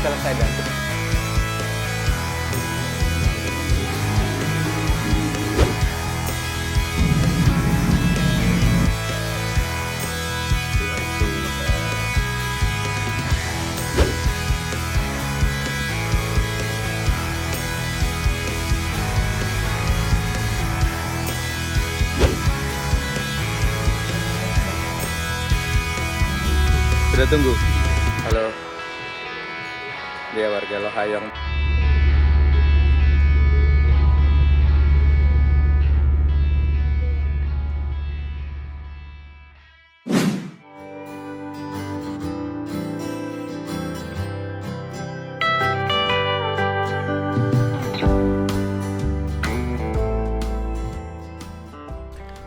selesai dan sudah tunggu. Halo. Dia warga Lohayong.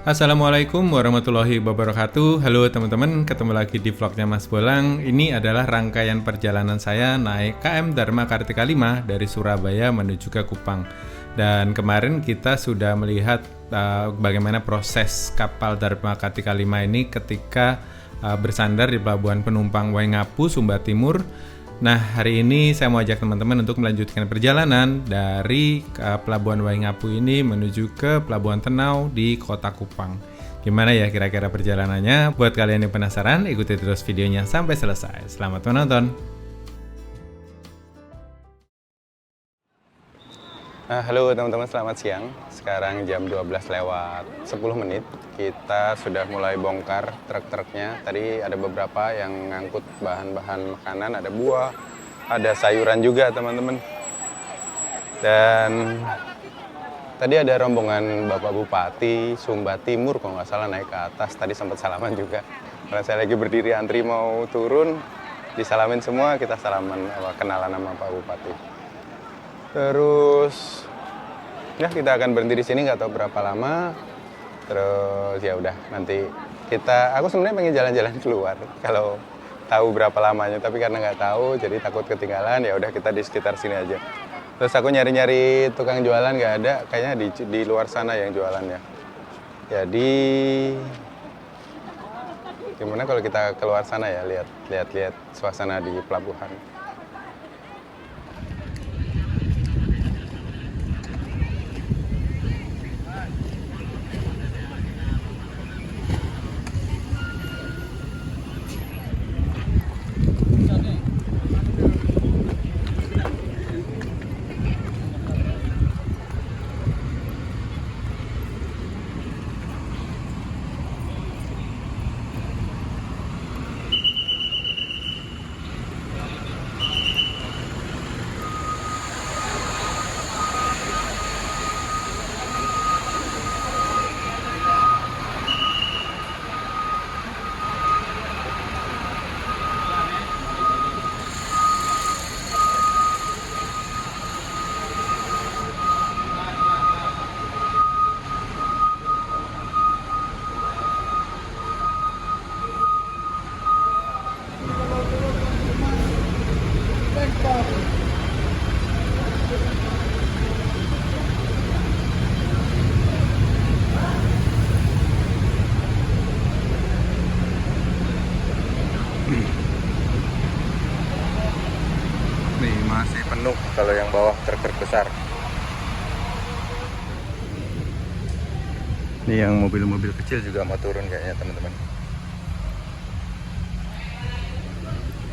Assalamualaikum warahmatullahi wabarakatuh. Halo teman-teman, ketemu lagi di vlognya Mas Bolang. Ini adalah rangkaian perjalanan saya naik KM Dharma Kartika 5 dari Surabaya menuju ke Kupang. Dan kemarin kita sudah melihat bagaimana proses kapal Dharma Kartika 5 ini ketika bersandar di pelabuhan penumpang Waingapu, Sumba Timur. Nah, hari ini saya mau ajak teman-teman untuk melanjutkan perjalanan dari Pelabuhan Waingapu ini menuju ke Pelabuhan Tenau di Kota Kupang. Gimana ya kira-kira perjalanannya? Buat kalian yang penasaran, ikuti terus videonya sampai selesai. Selamat menonton! Halo teman-teman, selamat siang. Sekarang jam 12 lewat 10 menit. Kita sudah mulai bongkar truk-truknya. Tadi ada beberapa yang ngangkut bahan-bahan makanan, ada buah, ada sayuran juga teman-teman. Dan tadi ada rombongan Bapak Bupati Sumba Timur kalau nggak salah naik ke atas. Tadi sempat salaman juga. Karena saya lagi berdiri antri mau turun, disalamin semua, kita salaman kenalan sama Pak Bupati. Terus ya kita akan berhenti di sini, nggak tahu berapa lama. Terus ya udah nanti aku sebenarnya pengen jalan-jalan keluar kalau tahu berapa lamanya, tapi karena nggak tahu jadi takut ketinggalan. Ya udah kita di sekitar sini aja. Terus aku nyari-nyari tukang jualan, nggak ada, kayaknya di luar sana yang jualan ya. Jadi gimana kalau kita keluar sana ya, lihat suasana di pelabuhan. Nih masih penuh kalau yang bawah truk besar. Ini yang mobil-mobil kecil juga mau turun kayaknya teman-teman.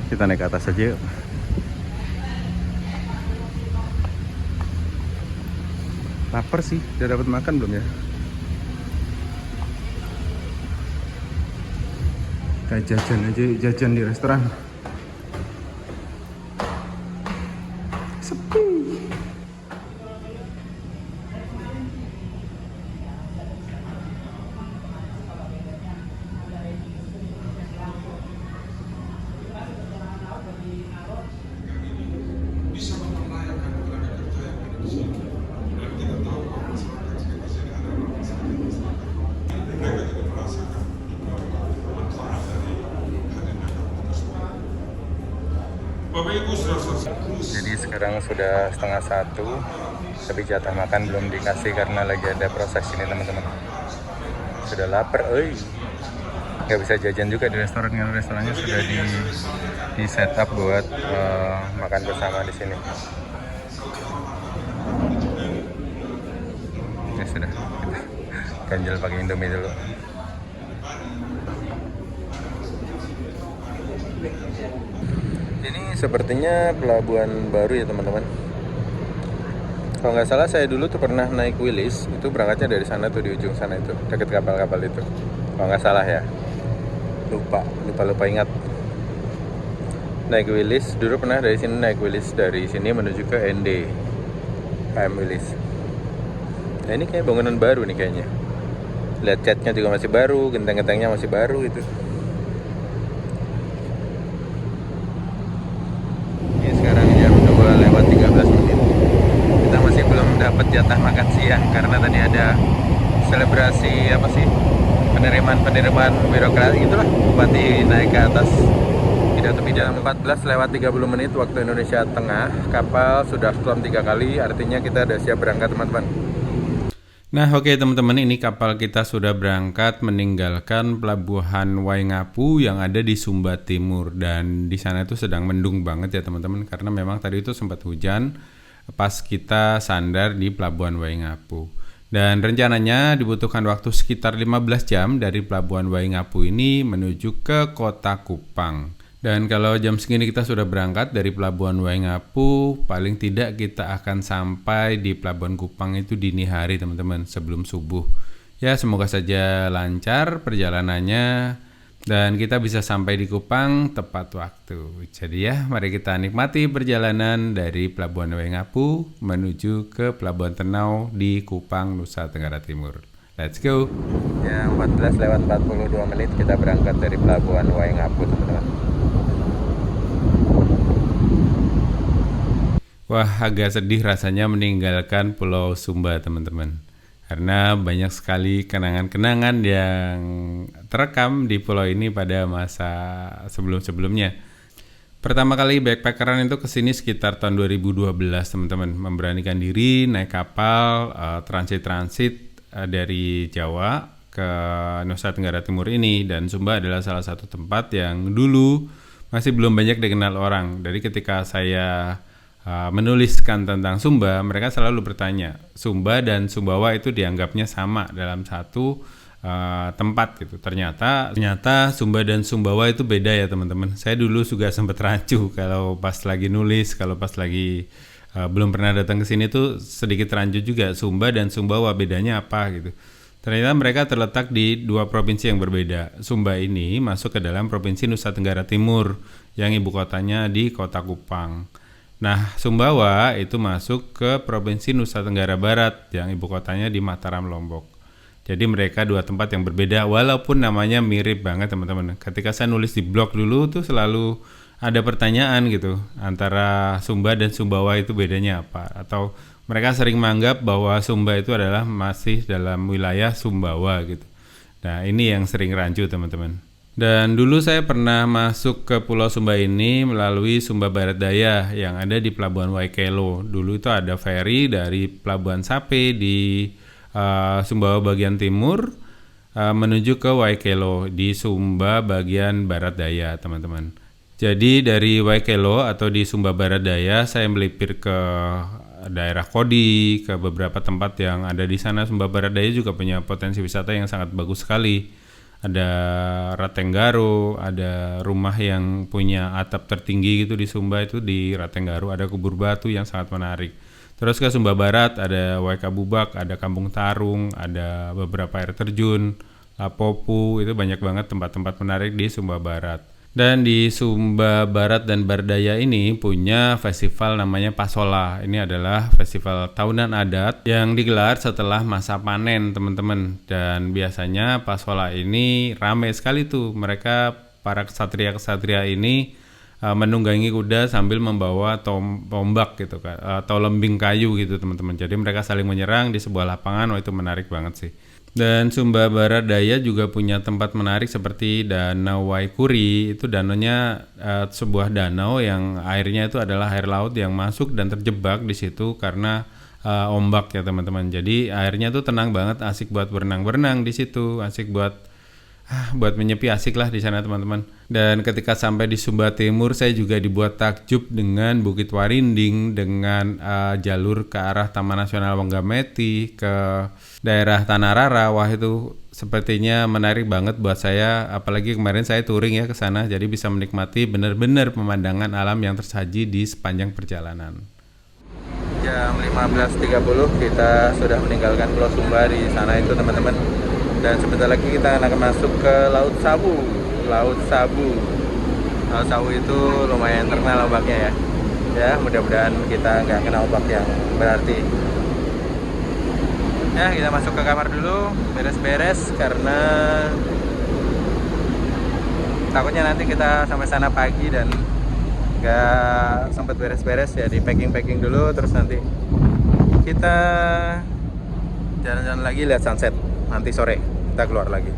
Kita naik ke atas aja yuk. Lapar sih, udah dapat makan belum ya? Kayak jajan aja, jajan di restoran. Sepi. Jadi sekarang sudah 12:30, tapi jatah makan belum dikasih karena lagi ada proses ini teman-teman. Sudah lapar, nggak bisa jajan juga di restoran, karena restorannya sudah di setup buat makan bersama di sini. Ya sudah, kita ganjel pakai Indomie dulu. Ini sepertinya pelabuhan baru ya teman-teman. Kalau nggak salah saya dulu tuh pernah naik Willis, itu berangkatnya dari sana tuh, di ujung sana itu, deket kapal-kapal itu. Kalau nggak salah ya, lupa ingat. Naik Willis, dulu pernah dari sini naik Willis, dari sini menuju ke ND, KM Willis. Nah ini kayak bangunan baru nih kayaknya. Lihat catnya juga masih baru, genteng-gentengnya masih baru itu. Ini sekarang jam 2:13. Kita masih belum dapat jatah makan siang karena tadi ada selebrasi apa sih, penerimaan birokrasi itulah, bupati naik ke atas pidato. 14:30 waktu Indonesia Tengah, kapal sudah storm 3 kali, artinya kita udah siap berangkat teman-teman. Nah oke teman-teman, ini kapal kita sudah berangkat meninggalkan pelabuhan Waingapu yang ada di Sumba Timur, dan di sana itu sedang mendung banget ya teman-teman, karena memang tadi itu sempat hujan pas kita sandar di pelabuhan Waingapu. Dan rencananya dibutuhkan waktu sekitar 15 jam dari pelabuhan Waingapu ini menuju ke kota Kupang. Dan kalau jam segini kita sudah berangkat dari pelabuhan Waingapu, paling tidak kita akan sampai di pelabuhan Kupang itu dini hari teman-teman, sebelum subuh. Ya semoga saja lancar perjalanannya dan kita bisa sampai di Kupang tepat waktu. Jadi ya, mari kita nikmati perjalanan dari pelabuhan Waingapu menuju ke pelabuhan Tenau di Kupang, Nusa Tenggara Timur. Let's go. Ya 14:42 kita berangkat dari pelabuhan Waingapu teman-teman. Wah, agak sedih rasanya meninggalkan Pulau Sumba teman-teman, karena banyak sekali kenangan-kenangan yang terekam di pulau ini pada masa sebelum-sebelumnya. Pertama kali backpackeran itu kesini sekitar tahun 2012 teman-teman, memberanikan diri naik kapal transit dari Jawa ke Nusa Tenggara Timur ini, dan Sumba adalah salah satu tempat yang dulu masih belum banyak dikenal orang. Dari ketika saya menuliskan tentang Sumba, mereka selalu bertanya, Sumba dan Sumbawa itu dianggapnya sama dalam satu tempat gitu. Ternyata Sumba dan Sumbawa itu beda ya teman-teman. Saya dulu juga sempat rancu kalau pas lagi nulis, kalau pas lagi belum pernah datang ke sini tuh sedikit rancu juga, Sumba dan Sumbawa bedanya apa gitu. Ternyata mereka terletak di dua provinsi yang berbeda. Sumba ini masuk ke dalam provinsi Nusa Tenggara Timur yang ibu kotanya di kota Kupang. Nah, Sumbawa itu masuk ke Provinsi Nusa Tenggara Barat yang ibu kotanya di Mataram, Lombok. Jadi mereka dua tempat yang berbeda walaupun namanya mirip banget teman-teman. Ketika saya nulis di blog dulu tuh selalu ada pertanyaan gitu, antara Sumba dan Sumbawa itu bedanya apa? Atau mereka sering menganggap bahwa Sumba itu adalah masih dalam wilayah Sumbawa gitu. Nah, ini yang sering rancu teman-teman. Dan dulu saya pernah masuk ke Pulau Sumba ini melalui Sumba Barat Daya yang ada di Pelabuhan Waikelo. Dulu itu ada ferry dari Pelabuhan Sape di Sumbawa bagian timur menuju ke Waikelo di Sumba bagian Barat Daya teman-teman. Jadi dari Waikelo atau di Sumba Barat Daya saya melipir ke daerah Kodi, ke beberapa tempat yang ada di sana. Sumba Barat Daya juga punya potensi wisata yang sangat bagus sekali. Ada Ratenggaro, ada rumah yang punya atap tertinggi gitu di Sumba itu di Ratenggaro, ada kubur batu yang sangat menarik. Terus ke Sumba Barat ada Waikabubak, ada Kampung Tarung, ada beberapa air terjun, Lapopu, itu banyak banget tempat-tempat menarik di Sumba Barat. Dan di Sumba Barat dan Bardaya ini punya festival namanya Pasola. Ini adalah festival tahunan adat yang digelar setelah masa panen teman-teman. Dan biasanya Pasola ini ramai sekali tuh. Mereka para ksatria-ksatria ini menunggangi kuda sambil membawa tombak gitu kan, atau lembing kayu gitu teman-teman. Jadi mereka saling menyerang di sebuah lapangan. Itu menarik banget sih. Dan Sumba Barat Daya juga punya tempat menarik seperti Danau Waikuri. Itu danaunya sebuah danau yang airnya itu adalah air laut yang masuk dan terjebak di situ karena ombak ya teman-teman. Jadi airnya tuh tenang banget, asik buat berenang-berenang di situ, asik buat buat menyepi asik lah di sana teman-teman. Dan ketika sampai di Sumba Timur, saya juga dibuat takjub dengan Bukit Warinding, dengan jalur ke arah Taman Nasional Wanggameti, ke daerah Tanah Rara. Wah, itu sepertinya menarik banget buat saya, apalagi kemarin saya touring ya ke sana, jadi bisa menikmati benar-benar pemandangan alam yang tersaji di sepanjang perjalanan. Jam 15.30 kita sudah meninggalkan Pulau Sumba di sana itu teman-teman. Dan sebentar lagi kita akan masuk ke Laut Sabu. Laut Sabu itu lumayan terkenal ombaknya ya. Ya, mudah-mudahan kita nggak kena ombak yang berarti. Ya, kita masuk ke kamar dulu, beres-beres karena takutnya nanti kita sampai sana pagi dan nggak sempat beres-beres ya, di packing dulu, terus nanti kita jalan-jalan lagi lihat sunset. Nanti sore kita keluar lagi.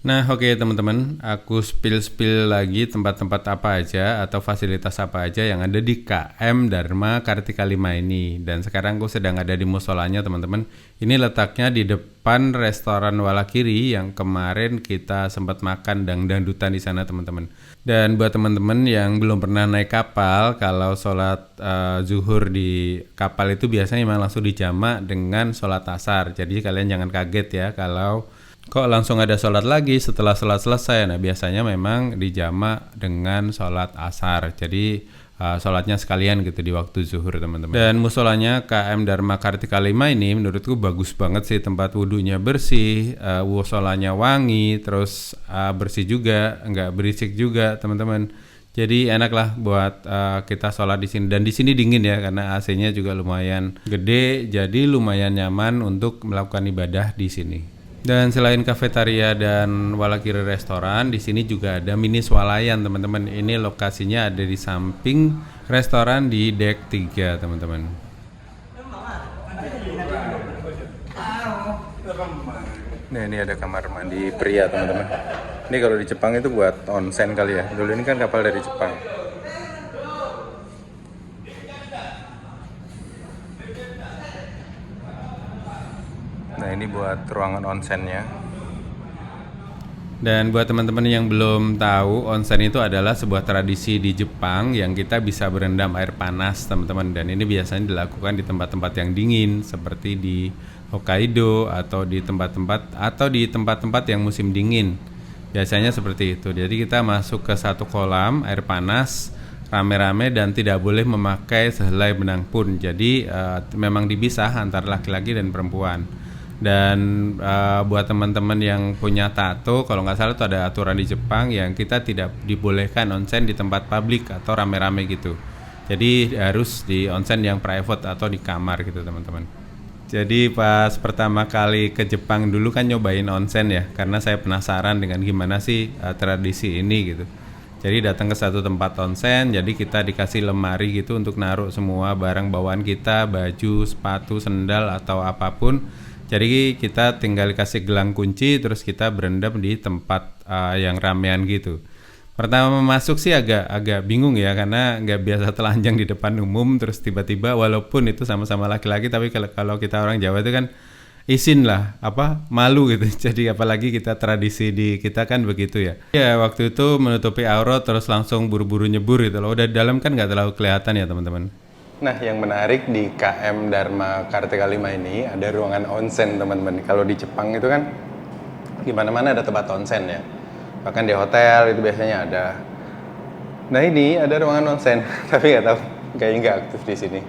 Nah, oke teman-teman, aku spill lagi tempat-tempat apa aja atau fasilitas apa aja yang ada di KM Dharma Kartika 5 ini. Dan sekarang aku sedang ada di musolanya teman-teman. Ini letaknya di depan restoran Walakiri yang kemarin kita sempat makan dangdutan di sana teman-teman. Dan buat teman-teman yang belum pernah naik kapal, kalau sholat zuhur di kapal itu biasanya memang langsung dijamak dengan sholat asar. Jadi kalian jangan kaget ya kalau kok langsung ada sholat lagi setelah sholat selesai. Nah, biasanya memang dijamak dengan sholat asar. Jadi sholatnya sekalian gitu di waktu zuhur teman-teman. Dan musolanya KM Dharma Kartika 5 ini menurutku bagus banget sih, tempat wudhunya bersih, musolanya wangi, terus bersih juga, nggak berisik juga teman-teman. Jadi enak lah buat kita sholat di sini. Dan di sini dingin ya karena AC-nya juga lumayan gede, jadi lumayan nyaman untuk melakukan ibadah di sini. Dan selain kafetaria dan Walakiri restoran, di sini juga ada mini swalayan teman-teman. Ini lokasinya ada di samping restoran di deck 3 teman-teman. Nah, ini ada kamar mandi pria teman-teman. Ini kalau di Jepang itu buat onsen kali ya. Dulu ini kan kapal dari Jepang. Nah, ini buat ruangan onsennya. Dan buat teman-teman yang belum tahu, onsen itu adalah sebuah tradisi di Jepang yang kita bisa berendam air panas teman-teman. Dan ini biasanya dilakukan di tempat-tempat yang dingin seperti di Hokkaido atau di tempat-tempat yang musim dingin. Biasanya seperti itu. Jadi kita masuk ke satu kolam air panas rame-rame dan tidak boleh memakai sehelai benang pun. Jadi memang dipisah antara laki-laki dan perempuan. Dan buat teman-teman yang punya tato, kalau nggak salah itu ada aturan di Jepang yang kita tidak dibolehkan onsen di tempat publik atau rame-rame gitu. Jadi harus di onsen yang private atau di kamar gitu teman-teman. Jadi pas pertama kali ke Jepang dulu kan nyobain onsen ya, karena saya penasaran dengan gimana sih tradisi ini gitu. Jadi datang ke satu tempat onsen, jadi kita dikasih lemari gitu untuk naruh semua barang bawaan kita, baju, sepatu, sendal atau apapun. Jadi kita tinggal kasih gelang kunci, terus kita berendam di tempat yang ramean gitu. Pertama masuk sih agak bingung ya, karena nggak biasa telanjang di depan umum, terus tiba-tiba walaupun itu sama-sama laki-laki, tapi kalau kita orang Jawa itu kan isin lah, malu gitu. Jadi apalagi kita tradisi di kita kan begitu ya. Ya waktu itu menutupi aurat terus langsung buru-buru nyebur gitu loh. Udah di dalam kan nggak terlalu kelihatan ya teman-teman. Nah, yang menarik di KM Dharma Kartika 5 ini ada ruangan onsen, teman-teman. Kalau di Jepang itu kan di mana-mana ada tempat onsen ya. Bahkan di hotel itu biasanya ada. Nah, ini ada ruangan onsen, tapi nggak tahu, kayaknya nggak aktif di sini.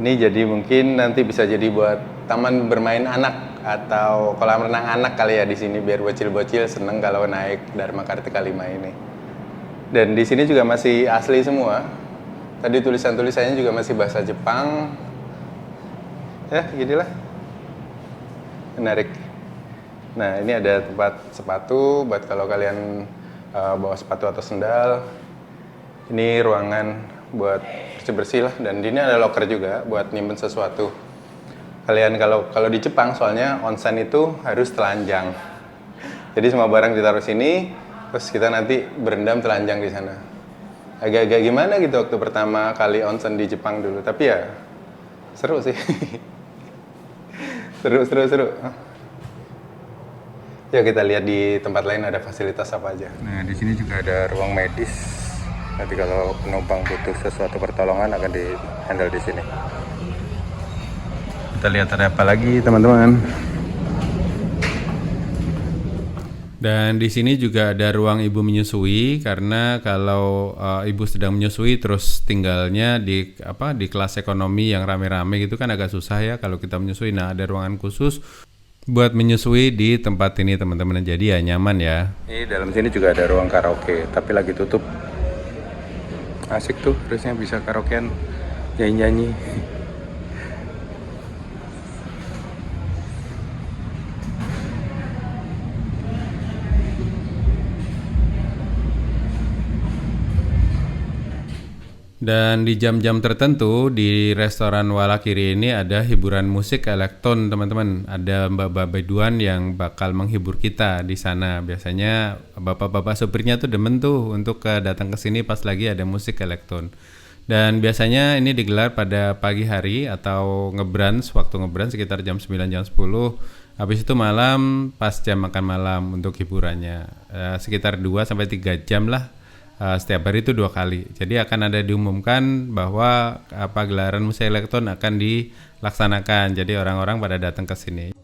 Ini jadi mungkin nanti bisa jadi buat taman bermain anak atau kolam renang anak kali ya di sini, biar bocil-bocil seneng kalau naik Dharma Kartika 5 ini. Dan di sini juga masih asli semua. Tadi tulisan-tulisannya juga masih bahasa Jepang. Ya, ginilah. Menarik. Nah, ini ada tempat sepatu buat kalau kalian bawa sepatu atau sendal. Ini ruangan buat bersih-bersih lah, dan di ini ada locker juga buat nyimpen sesuatu. Kalian kalau di Jepang soalnya onsen itu harus telanjang. Jadi semua barang ditaruh sini, terus kita nanti berendam telanjang di sana. Agak-agak gimana gitu waktu pertama kali onsen di Jepang dulu, tapi ya seru sih. seru. Yuk kita lihat di tempat lain ada fasilitas apa aja. Nah, di sini juga ada ruang medis. Nanti kalau penumpang butuh sesuatu pertolongan akan di-handle di sini. Kita lihat ada apa lagi, teman-teman. Dan di sini juga ada ruang ibu menyusui, karena kalau ibu sedang menyusui terus tinggalnya di kelas ekonomi yang rame-rame gitu kan agak susah ya kalau kita menyusui. Nah, ada ruangan khusus buat menyusui di tempat ini, teman-teman. Jadi ya nyaman ya. Ini dalam sini juga ada ruang karaoke, tapi lagi tutup. Asik tuh, harusnya bisa karaokean, nyanyi-nyanyi. Dan di jam-jam tertentu di restoran Walakiri ini ada hiburan musik elektron, teman-teman. Ada mbak-mbak biduan yang bakal menghibur kita di sana. Biasanya bapak-bapak supirnya tuh demen tuh untuk datang ke sini pas lagi ada musik elektron. Dan biasanya ini digelar pada pagi hari atau waktu ngebrans sekitar jam 9 jam 10. Habis itu malam pas jam makan malam untuk hiburannya. Sekitar 2 sampai 3 jam lah. Setiap hari itu 2 kali. Jadi akan ada diumumkan bahwa gelaran musik elektron akan dilaksanakan. Jadi orang-orang pada datang ke sini.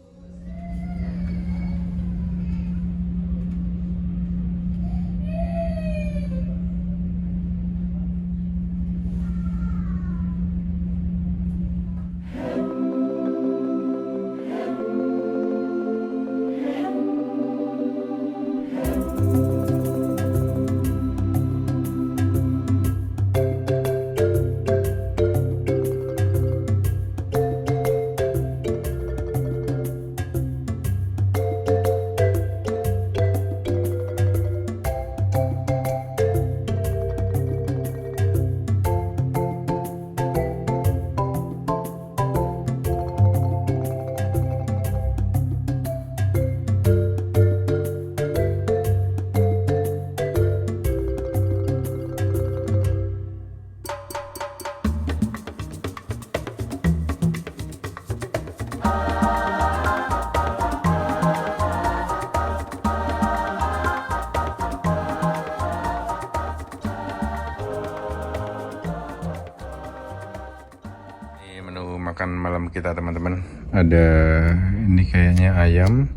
Makan malam kita, teman-teman. Ada ini kayaknya ayam,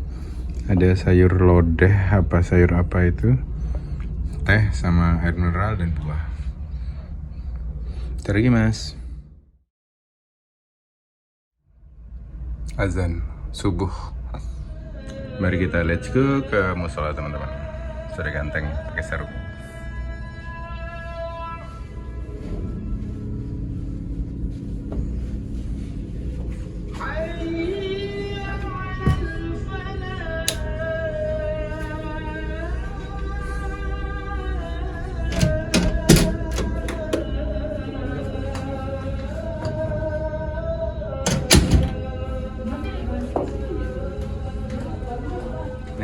ada sayur lodeh, sayur apa itu, teh sama air mineral dan buah. Terima mas. Azan subuh. Mari kita let's go ke musola, teman-teman. Sudah ganteng pakai sarung.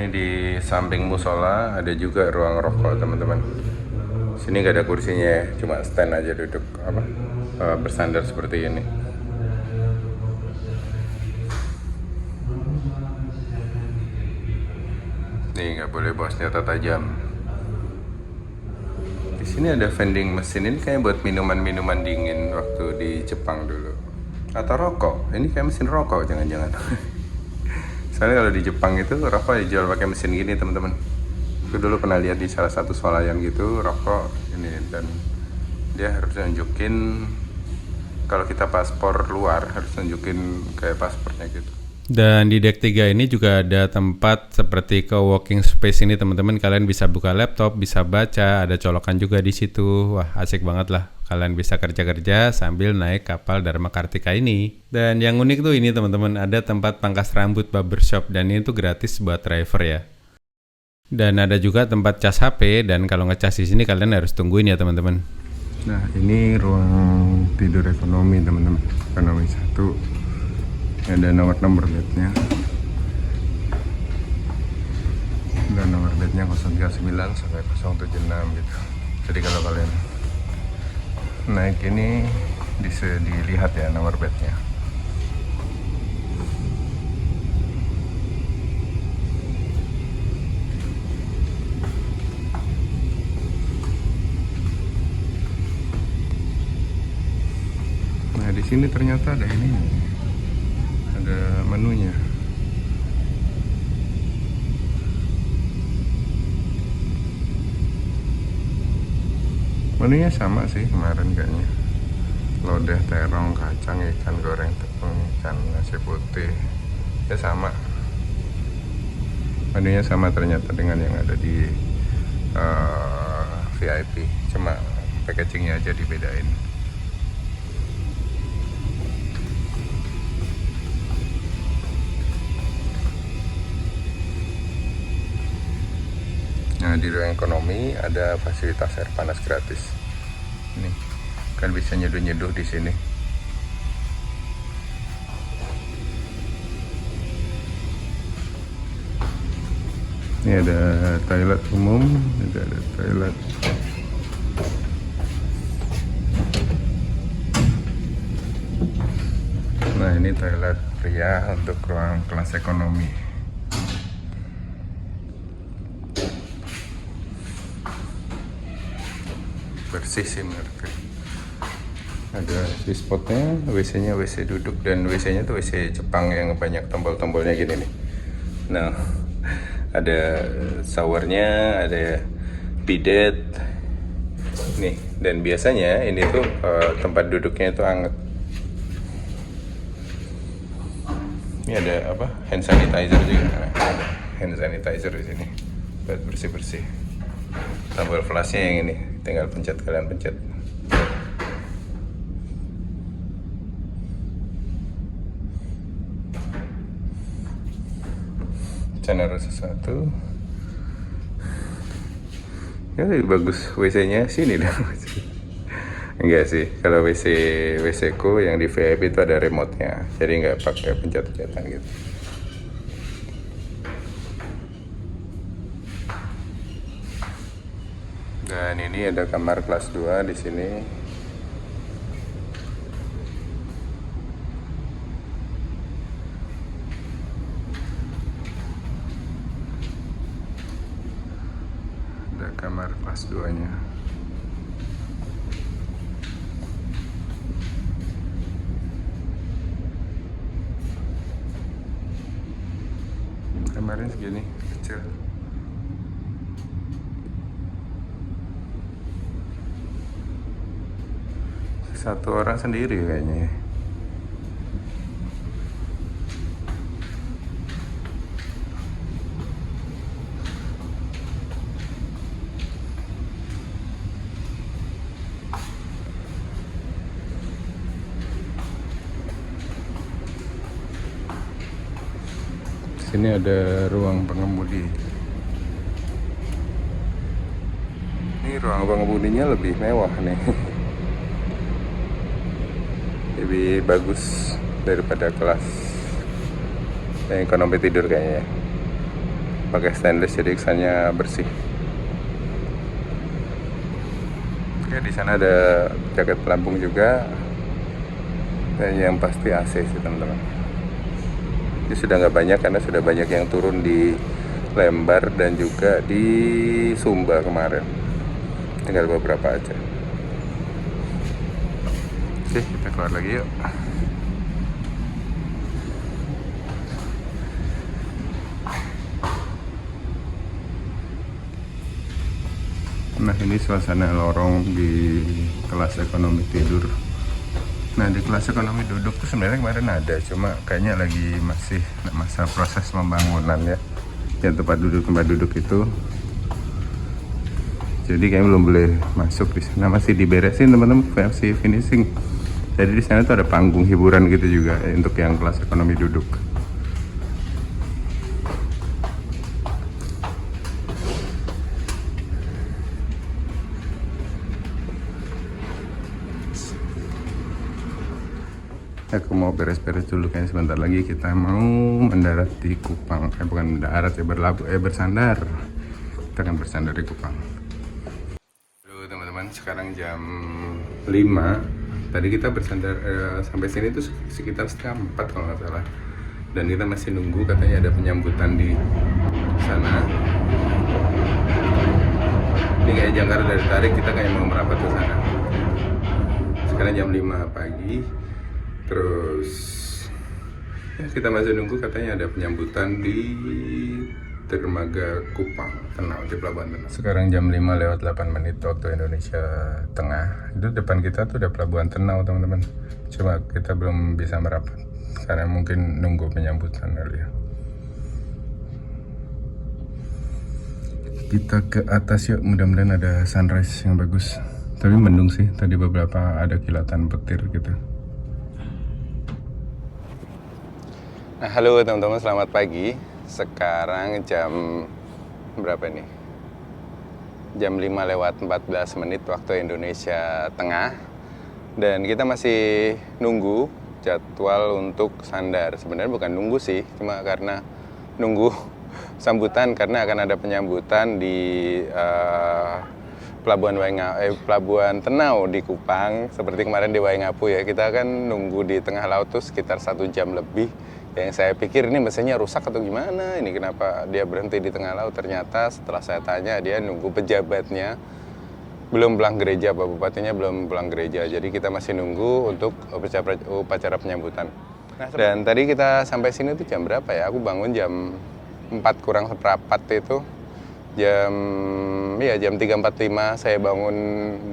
Ini di samping musola ada juga ruang rokok, teman-teman. Sini nggak ada kursinya, cuma stand aja duduk bersandar seperti ini. Nih nggak boleh bawa senjata tajam. Di sini ada vending mesin, ini kayak buat minuman-minuman dingin waktu di Jepang dulu. Atau rokok, ini kayak mesin rokok jangan-jangan. Soalnya kalau di Jepang itu rokok dijual pakai mesin gini, teman-teman. Aku dulu pernah lihat di salah satu swalayan gitu, rokok ini, dan dia harus nunjukin kalau kita paspor luar harus nunjukin kayak paspornya gitu. Dan di deck 3 ini juga ada tempat seperti co-working space ini, teman-teman. Kalian bisa buka laptop, bisa baca, ada colokan juga di situ. Wah, asik banget lah. Kalian bisa kerja-kerja sambil naik kapal Dharma Kartika ini. Dan yang unik tuh ini, teman-teman, ada tempat pangkas rambut barbershop, dan ini tuh gratis buat driver ya. Dan ada juga tempat cas HP, dan kalau ngecas di sini kalian harus tungguin ya, teman-teman. Nah, ini ruang tidur ekonomi, teman-teman. Ekonomi 1. Ada nomor bednya. Dan nomor bednya 039 sampai 076 gitu. Jadi kalau kalian naik ini bisa dilihat ya nomor bednya. sini ternyata ada ini, ada menunya. Menunya sama sih kemarin kayaknya. Lodeh, terong, kacang, ikan goreng, tepung, ikan nasi putih. Ya sama. Menunya sama ternyata dengan yang ada di VIP. Cuma packagingnya aja dibedain. Nah, di ruang ekonomi ada fasilitas air panas gratis. Ini kan bisa nyeduh-nyeduh di sini. Ini ada toilet umum, juga ada toilet. Nah, ini toilet pria untuk ruang kelas ekonomi. Bersih sih menurutku. Ada sweet spotnya, WC-nya WC duduk, dan WC-nya tuh WC Jepang yang banyak tombol-tombolnya gini nih. Nah, ada showernya, ada bidet nih, dan biasanya ini tuh tempat duduknya itu hangat. Ini ada apa? Hand sanitizer juga. Nah, ada hand sanitizer di sini buat bersih-bersih. Tombol flashnya yang ini, tinggal kalian pencet. Naruh sesuatu. Ya lebih bagus WC-nya sini dong. Enggak sih, kalau WC ku yang di VIP itu ada remote-nya, jadi nggak pakai pencet-pencetan gitu. Dan ini ada kamar kelas 2 di sini. Kamar kelas 2-nya. Kamarnya segini, kecil. Satu orang sendiri kayaknya. Sini ada ruang pengemudi. Ini ruang pengemudinya lebih mewah nih. Lebih bagus daripada kelas yang ekonomi tidur kayaknya. Pakai stainless jadi kesannya bersih. Oke, di sana ada jaket pelampung juga. Dan yang pasti AC sih teman-teman. Ini sudah nggak banyak karena sudah banyak yang turun di Lembar dan juga di Sumba kemarin. Tinggal beberapa aja. Oke, kita keluar lagi yuk. Nah, ini suasana lorong di kelas ekonomi tidur. Nah, di kelas ekonomi duduk tuh sebenarnya kemarin ada, cuma kayaknya lagi masih masa proses pembangunan ya. Yang tempat duduk itu. Jadi kayaknya belum boleh masuk di sana, masih diberesin teman-teman, versi finishing. Jadi di sana tuh ada panggung hiburan gitu juga untuk yang kelas ekonomi duduk. Aku mau beres-beres dulu, kayaknya sebentar lagi kita mau mendarat di Kupang. Bukan mendarat ya, bersandar. Kita akan bersandar di Kupang. Halo teman-teman, sekarang jam 5. Tadi kita bersandar sampai sini tuh sekitar setengah 4 kalau nggak salah. Dan kita masih nunggu, katanya ada penyambutan di sana. Ini kayak jangkar dari tarik, kita kayak mau merapat ke sana. Sekarang jam 5 pagi. Terus ya, kita masih nunggu, katanya ada penyambutan di Dermaga Kupang Tenau, di Pelabuhan Tenau. Sekarang jam 5:08 waktu Indonesia Tengah. Itu depan kita tuh udah Pelabuhan Tenau, teman-teman. Cuma kita belum bisa merapat karena mungkin nunggu penyambutan kali ya. Kita ke atas yuk, mudah-mudahan ada sunrise yang bagus. Tapi mendung sih, tadi beberapa ada kilatan petir gitu. Nah, halo teman-teman, selamat pagi. Sekarang jam berapa nih? Jam 5:14 waktu Indonesia Tengah. Dan kita masih nunggu jadwal untuk sandar. Sebenarnya bukan nunggu sih, cuma karena nunggu sambutan karena akan ada penyambutan di Pelabuhan Tenau di Kupang. Seperti kemarin di Waingapu ya, kita kan nunggu di tengah laut tuh sekitar 1 jam lebih. Yang saya pikir ini mesinnya rusak atau gimana, ini kenapa dia berhenti di tengah laut. Ternyata setelah saya tanya, dia nunggu pejabatnya belum pulang gereja, Pak Bupatinya belum pulang gereja. Jadi kita masih nunggu untuk upacara penyambutan. Dan tadi kita sampai sini tuh jam berapa ya? Aku bangun jam 4 kurang seperempat itu. Jam 3:45 saya bangun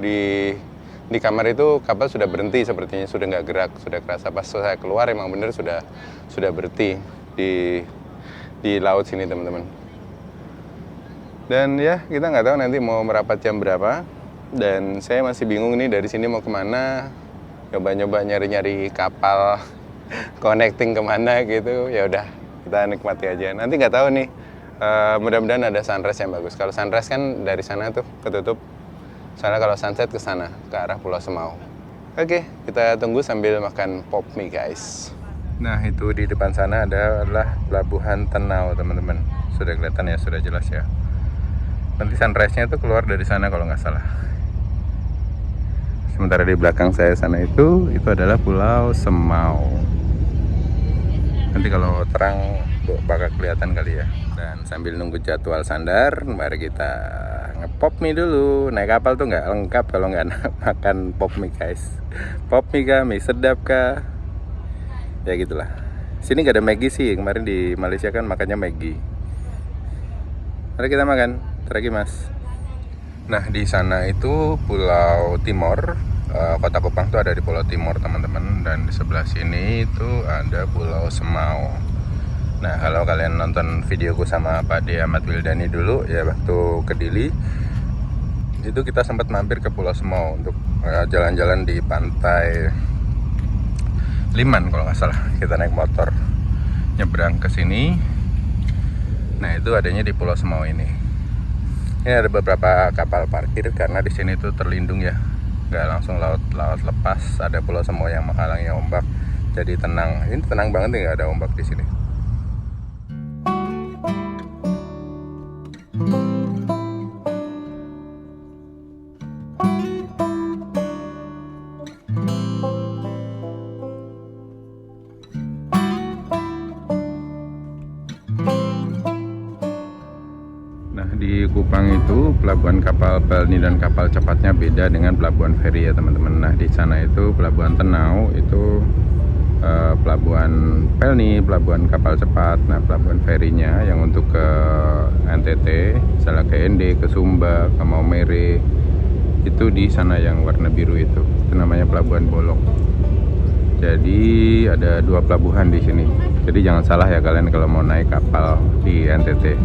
di kamar itu, kapal sudah berhenti sepertinya, sudah nggak gerak, sudah kerasa. Pas saya keluar emang bener sudah berhenti di laut sini, teman-teman. Dan ya kita nggak tahu nanti mau merapat jam berapa. Dan saya masih bingung nih dari sini mau kemana. Nyoba-nyoba nyari-nyari kapal connecting kemana gitu. Ya udah, kita nikmati aja. Nanti nggak tahu nih. Mudah-mudahan ada sunrise yang bagus. Kalau sunrise kan dari sana tuh ketutup. Soalnya kalau sunset ke sana, ke arah Pulau Semau. Oke, kita tunggu sambil makan pop mie, guys. Nah, itu di depan sana adalah Pelabuhan Tenau, teman-teman. Sudah kelihatan ya, sudah jelas ya. Nanti sunrise-nya itu keluar dari sana kalau nggak salah. Sementara di belakang saya sana itu adalah Pulau Semau. Nanti kalau terang bakal kelihatan kali ya. Dan sambil nunggu jadwal sandar, mari kita ngepop mie dulu. Naik kapal tuh nggak lengkap kalau nggak makan pop mie, guys. Pop mie kah, mie sedap kah, ya gitulah. Sini nggak ada Maggi sih, kemarin di Malaysia kan makannya Maggi. Mari kita makan, teragi mas. Nah, di sana itu Pulau Timor. Kota Kupang tuh ada di Pulau Timor, teman-teman. Dan di sebelah sini itu ada Pulau Semau. Nah, kalau kalian nonton videoku sama Pak D. Ahmad Wildani dulu ya, waktu ke Dili, itu kita sempat mampir ke Pulau Semau untuk jalan-jalan di pantai Liman kalau nggak salah. Kita naik motor nyebrang ke sini. Nah, itu adanya di Pulau Semau ini. Ini ada beberapa kapal parkir karena di sini tuh terlindung ya, nggak langsung laut lepas. Ada Pulau Semau yang menghalangi ombak, jadi tenang. Ini tenang banget nih, nggak ada ombak di sini. Di Kupang itu pelabuhan kapal Pelni dan kapal cepatnya beda dengan pelabuhan feri ya, teman-teman. Nah, di sana itu Pelabuhan Tenau itu pelabuhan Pelni, pelabuhan kapal cepat. Nah, pelabuhan ferinya yang untuk ke NTT, misalnya ke ND, ke Sumba, ke Maumere, itu di sana yang warna biru itu namanya Pelabuhan Bolok. Jadi ada 2 pelabuhan di sini. Jadi jangan salah ya kalian kalau mau naik kapal di NTT.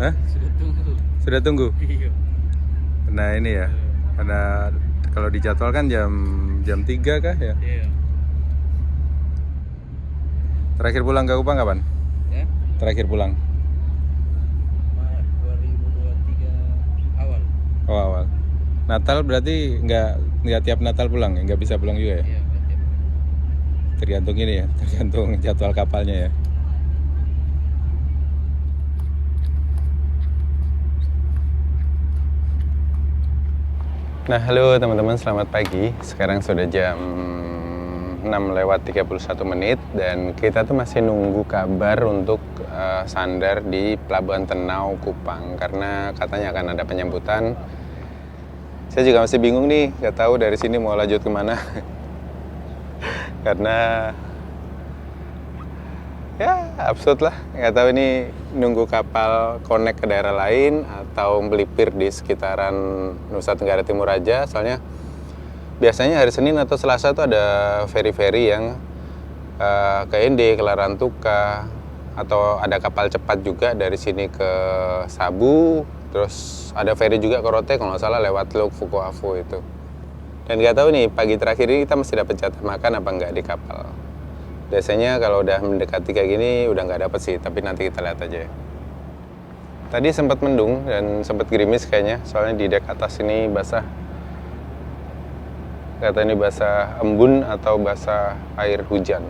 Hah? Sudah tunggu. Sudah tunggu? Iya. Nah ini ya, karena kalau dijadwalkan jam 3 kah ya? Iya. Terakhir pulang ke Kupang kapan? Ya. Terakhir pulang? Maret 2023 awal. Oh awal. Natal berarti nggak tiap Natal pulang ya? Nggak bisa pulang juga ya? Iya, berarti. Tergantung ini ya, tergantung jadwal kapalnya ya. Nah, halo teman-teman, selamat pagi. Sekarang sudah jam 6:31 dan kita tuh masih nunggu kabar untuk sandar di Pelabuhan Tenau Kupang karena katanya akan ada penyambutan. Saya juga masih bingung nih, nggak tahu dari sini mau lanjut kemana. Karena ya absurd lah, nggak tahu ini nunggu kapal connect ke daerah lain atau melipir di sekitaran Nusa Tenggara Timur aja. Soalnya biasanya hari Senin atau Selasa tuh ada feri-feri yang ke ND, ke Larantuka, atau ada kapal cepat juga dari sini ke Sabu. Terus ada feri juga ke Rote kalau nggak salah lewat Luk Fukuafu itu. Dan nggak tahu nih pagi terakhir ini kita masih dapat jatah makan apa nggak di kapal. Biasanya kalau udah mendekati kayak gini udah nggak dapet sih, tapi nanti kita lihat aja ya. Tadi sempat mendung dan sempat gerimis kayaknya, soalnya di dek atas ini basah. Nggak tahu ini basah embun atau basah air hujan.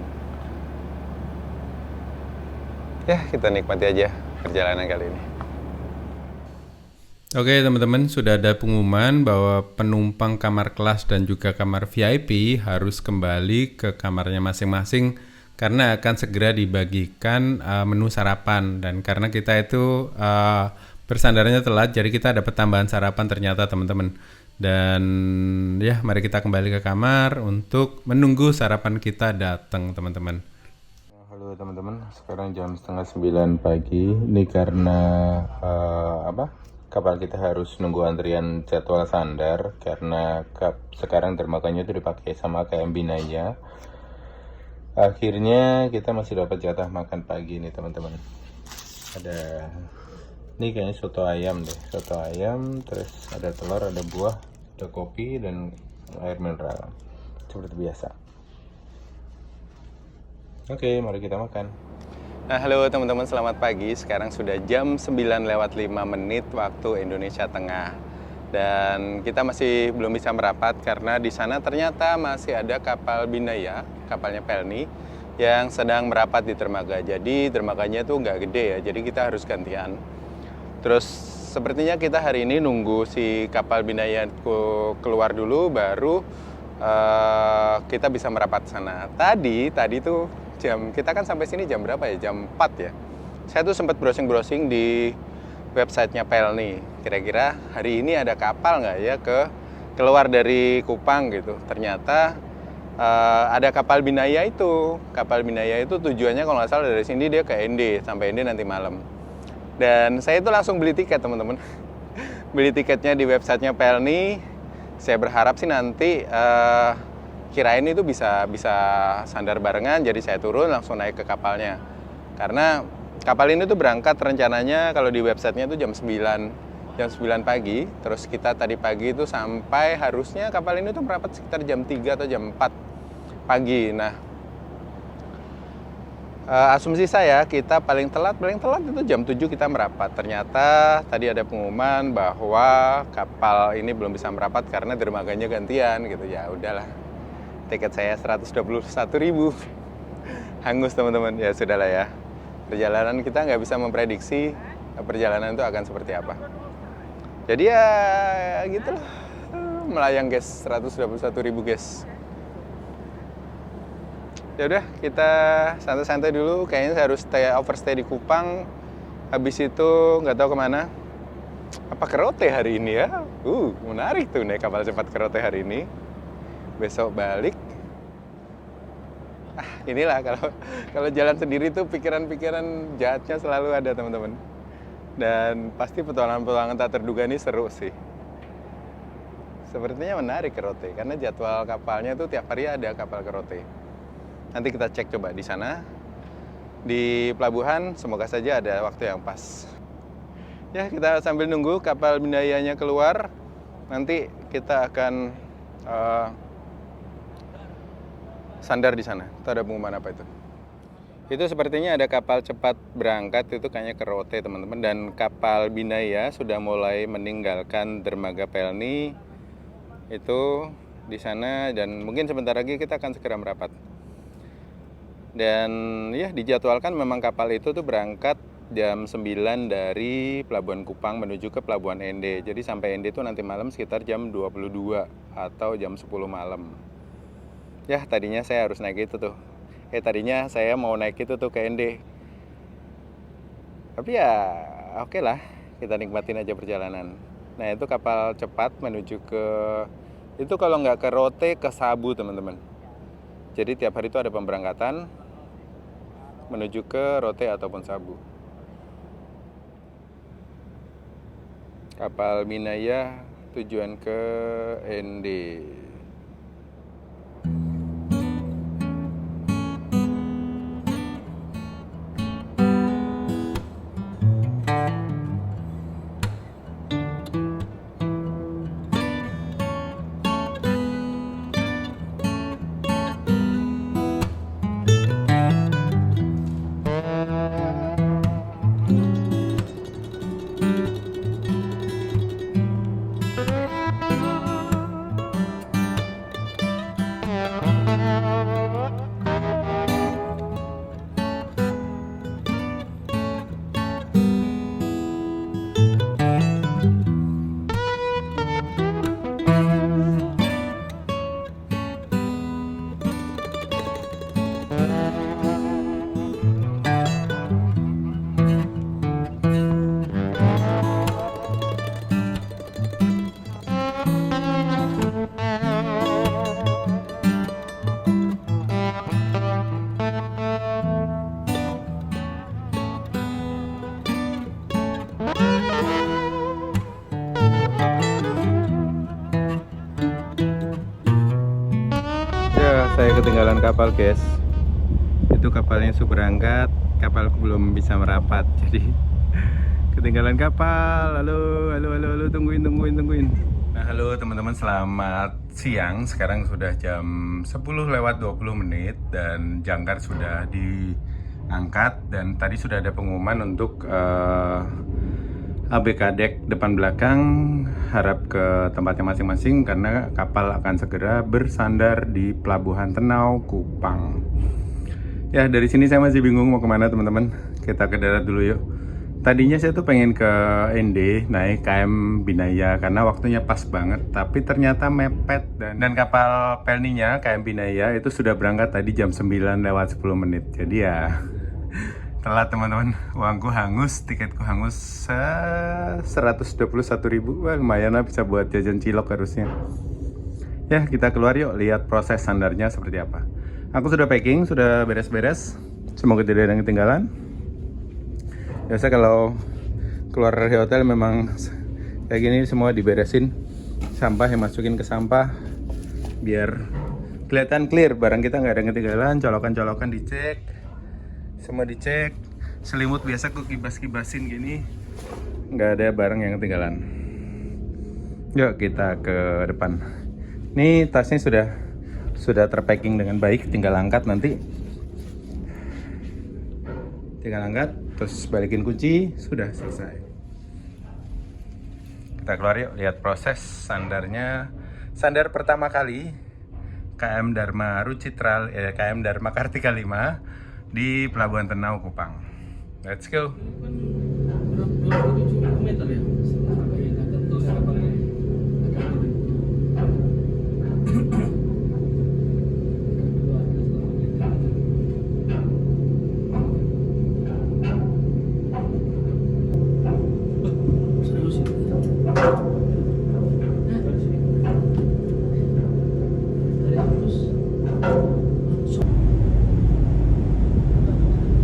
Ya, kita nikmati aja perjalanan kali ini. Oke teman-teman, sudah ada pengumuman bahwa penumpang kamar kelas dan juga kamar VIP harus kembali ke kamarnya masing-masing karena akan segera dibagikan menu sarapan. Dan karena kita itu bersandarnya telat, jadi kita dapat tambahan sarapan ternyata teman-teman. Dan ya, mari kita kembali ke kamar untuk menunggu sarapan kita datang teman-teman. Halo teman-teman, sekarang jam 8:30 pagi. Ini karena kapal kita harus nunggu antrian jadwal sandar karena sekarang dermaganya itu dipakai sama KM Binaya. Akhirnya kita masih dapat jatah makan pagi nih teman-teman. Ada ini kayaknya soto ayam deh, soto ayam, terus ada telur, ada buah, ada kopi dan air mineral seperti biasa. Oke, mari kita makan. Nah, halo teman-teman, selamat pagi. Sekarang sudah jam 9:05 waktu Indonesia Tengah. Dan kita masih belum bisa merapat karena di sana ternyata masih ada kapal Binaya, kapalnya Pelni, yang sedang merapat di dermaga. Jadi dermaganya tuh nggak gede ya, jadi kita harus gantian. Terus sepertinya kita hari ini nunggu si kapal Binaya keluar dulu, baru kita bisa merapat sana. Tadi tuh kita kan sampai sini jam berapa ya? Jam 4 ya. Saya tuh sempat browsing-browsing di websitenya Pelni. Kira-kira hari ini ada kapal nggak ya keluar dari Kupang gitu. Ternyata ada kapal Binaya itu. Kapal Binaya itu tujuannya kalau nggak salah dari sini dia ke ND, sampai ND nanti malam. Dan saya itu langsung beli tiket teman-teman. Beli tiketnya di websitenya Pelni. Saya berharap sih nanti kirain itu bisa sandar barengan, jadi saya turun langsung naik ke kapalnya. Karena kapal ini tuh berangkat rencananya kalau di websitenya itu jam 9 pagi. Terus kita tadi pagi itu sampai harusnya kapal ini tuh merapat sekitar jam 3 atau jam 4 pagi. Nah, asumsi saya kita paling telat itu jam 7 kita merapat. Ternyata tadi ada pengumuman bahwa kapal ini belum bisa merapat karena dermaganya gantian gitu. Ya udahlah. Tiket saya 121.000. Hangus teman-teman. Ya sudahlah ya. Perjalanan kita nggak bisa memprediksi perjalanan itu akan seperti apa. Jadi ya gitulah. Melayang guys, 121.000 guys. Ya udah, kita santai-santai dulu. Kayaknya saya harus overstay di Kupang. Habis itu nggak tahu kemana. Apa ke Rote hari ini ya? Menarik tuh naik kapal cepat ke Rote hari ini. Besok balik. Inilah kalau jalan sendiri tuh pikiran-pikiran jahatnya selalu ada teman-teman. Dan pasti petualangan-petualangan tak terduga ini seru sih. Sepertinya menarik ke Rote karena jadwal kapalnya tuh tiap hari ada kapal ke Rote. Nanti kita cek coba di sana. Di pelabuhan semoga saja ada waktu yang pas. Ya, kita sambil nunggu kapal Bindayanya keluar, nanti kita akan sandar di sana. Itu ada pengumuman apa itu? Itu sepertinya ada kapal cepat berangkat, itu kayaknya ke Rote teman-teman. Dan kapal Bindaya sudah mulai meninggalkan dermaga Pelni itu di sana, dan mungkin sebentar lagi kita akan segera merapat. Dan ya, dijadwalkan memang kapal itu tuh berangkat jam 9 dari Pelabuhan Kupang menuju ke Pelabuhan Ende. Jadi sampai Ende itu nanti malam sekitar jam 22 atau jam 10 malam. Ya, tadinya saya harus naik itu tuh. Tadinya saya mau naik itu tuh ke Ende. Tapi ya oke lah, kita nikmatin aja perjalanan. Nah, itu kapal cepat menuju ke, itu kalau nggak ke Rote, ke Sabu teman-teman. Jadi tiap hari itu ada pemberangkatan menuju ke Rote ataupun Sabu. Kapal Minaya tujuan ke Ende. Ya, saya ketinggalan kapal, guys. Itu kapalnya sudah berangkat, kapalku belum bisa merapat. Jadi ketinggalan kapal. Halo, halo, halo, halo, tungguin. Nah, halo teman-teman, selamat siang. Sekarang sudah jam 10:20 dan jangkar sudah diangkat, dan tadi sudah ada pengumuman untuk ABK deck depan belakang harap ke tempatnya masing-masing karena kapal akan segera bersandar di Pelabuhan Tenau, Kupang. Ya, dari sini saya masih bingung mau kemana teman-teman. Kita ke darat dulu yuk. Tadinya saya tuh pengen ke Ende naik KM Binaya karena waktunya pas banget, tapi ternyata mepet, dan kapal Pelninya KM Binaya itu sudah berangkat tadi jam 9:10. Jadi ya telat teman-teman, uangku hangus, tiketku hangus 121.000. Wah, lumayan lah, bisa buat jajan cilok harusnya. Ya, kita keluar yuk, lihat proses sandarnya seperti apa. Aku sudah packing, sudah beres-beres. Semoga tidak ada yang ketinggalan. Biasa kalau keluar dari hotel memang kayak gini, semua diberesin. Sampah yang masukin ke sampah biar kelihatan clear, barang kita nggak ada yang ketinggalan. Colokan-colokan dicek, semua dicek. Selimut biasa aku kibas-kibasin gini, nggak ada barang yang ketinggalan. Yuk kita ke depan. Nih tasnya sudah terpacking dengan baik, tinggal angkat nanti. Tinggal angkat, terus balikin kunci, sudah selesai. Kita keluar yuk, lihat proses sandarnya. Sandar pertama kali KM Dharma Rucitral, KM Dharma Kartika 5 di Pelabuhan Tenau, Kupang. Let's go. 27 meter ya.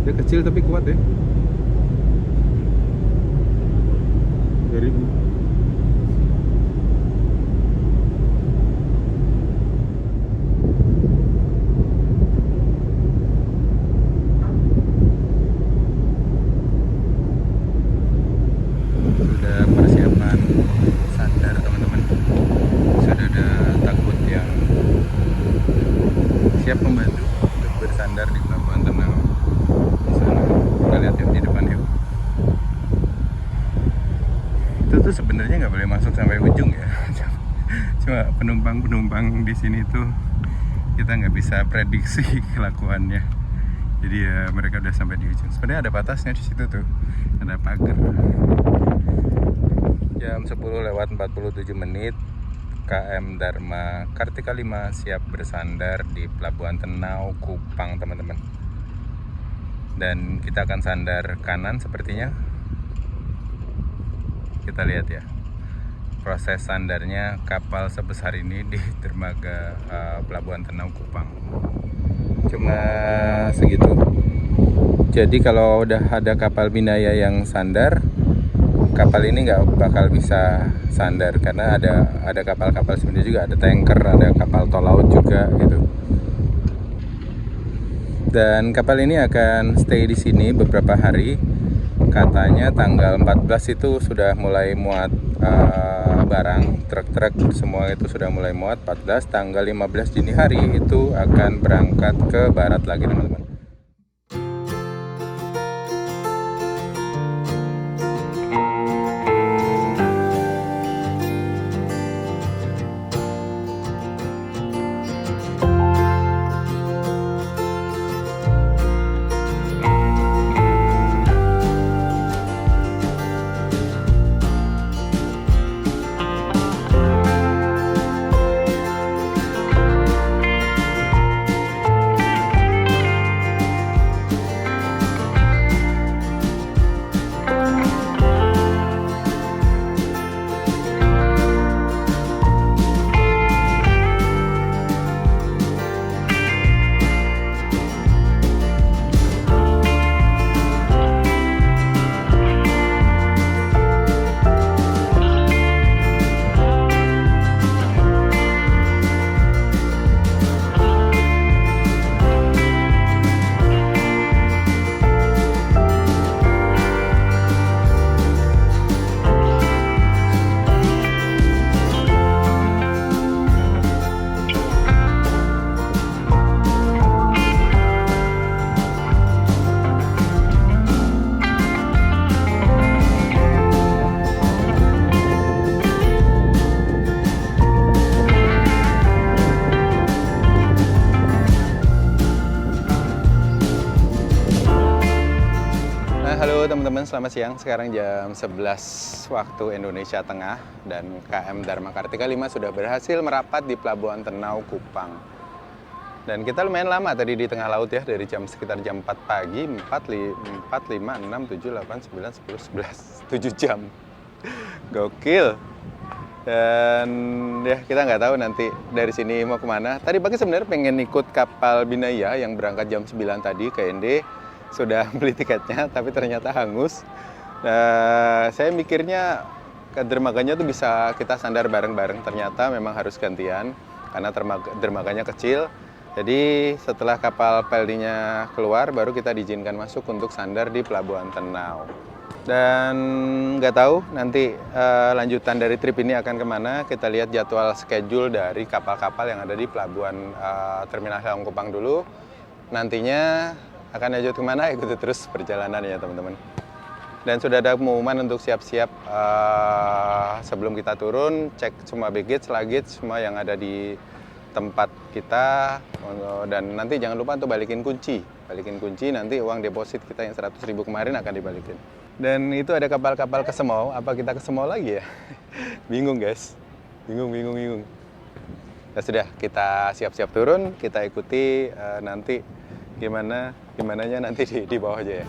Dia kecil tapi kuat ya. 2000. akan sandar teman-teman. Sudah ada takbut yang siap membantu untuk bersandar di Pelabuhan Tenau. Di sana kita lihat yuk di depan yuk. Itu tuh sebenarnya nggak boleh masuk sampai ujung ya. Cuma penumpang di sini tuh kita nggak bisa prediksi kelakuannya. Jadi ya mereka udah sampai di ujung. Sebenarnya ada batasnya di situ tuh, ada pagar. Jam 10:47 KM Dharma Kartika 5 siap bersandar di Pelabuhan Tenau Kupang teman-teman. Dan kita akan sandar kanan sepertinya. Kita lihat ya proses sandarnya kapal sebesar ini di dermaga Pelabuhan Tenau Kupang. Cuma segitu. Jadi kalau udah ada kapal Binaya yang sandar, kapal ini nggak bakal bisa sandar karena ada kapal-kapal sebenarnya juga, ada tanker, ada kapal tol laut juga gitu. Dan kapal ini akan stay di sini beberapa hari. Katanya tanggal 14 itu sudah mulai muat barang, truk-truk semua itu sudah mulai muat. 14, tanggal 15 dini hari itu akan berangkat ke barat lagi teman-teman. Halo teman-teman, selamat siang. Sekarang jam 11 waktu Indonesia Tengah dan KM Dharma Kartika 5 sudah berhasil merapat di Pelabuhan Tenau Kupang. Dan kita lumayan lama tadi di tengah laut ya, dari sekitar jam 4 pagi, 4, 5, 6, 7, 8, 9, 10, 11, 7 jam. Gokil. Dan ya kita nggak tahu nanti dari sini mau kemana. Tadi pagi sebenarnya pengen ikut kapal Binaya yang berangkat jam 9 tadi ke ND. Sudah beli tiketnya, tapi ternyata hangus. Saya mikirnya ke dermaganya tuh bisa kita sandar bareng-bareng. Ternyata memang harus gantian, karena dermaganya kecil. Jadi setelah kapal pelninya keluar, baru kita diizinkan masuk untuk sandar di Pelabuhan Tenau. Dan nggak tahu nanti lanjutan dari trip ini akan kemana. Kita lihat jadwal schedule dari kapal-kapal yang ada di Pelabuhan Terminal Hong Kupang dulu. Nantinya akan lanjut kemana, ikuti terus perjalanan ya teman-teman. Dan sudah ada pengumuman untuk siap-siap sebelum kita turun, cek semua baggage, luggage, semua yang ada di tempat kita. Dan nanti jangan lupa untuk balikin kunci, nanti uang deposit kita yang 100.000 kemarin akan dibalikin. Dan itu ada kapal-kapal ke Semau, apa kita ke Semau lagi ya? Bingung guys, bingung. Ya sudah, kita siap-siap turun, kita ikuti nanti gimananya nanti di bawah aja ya.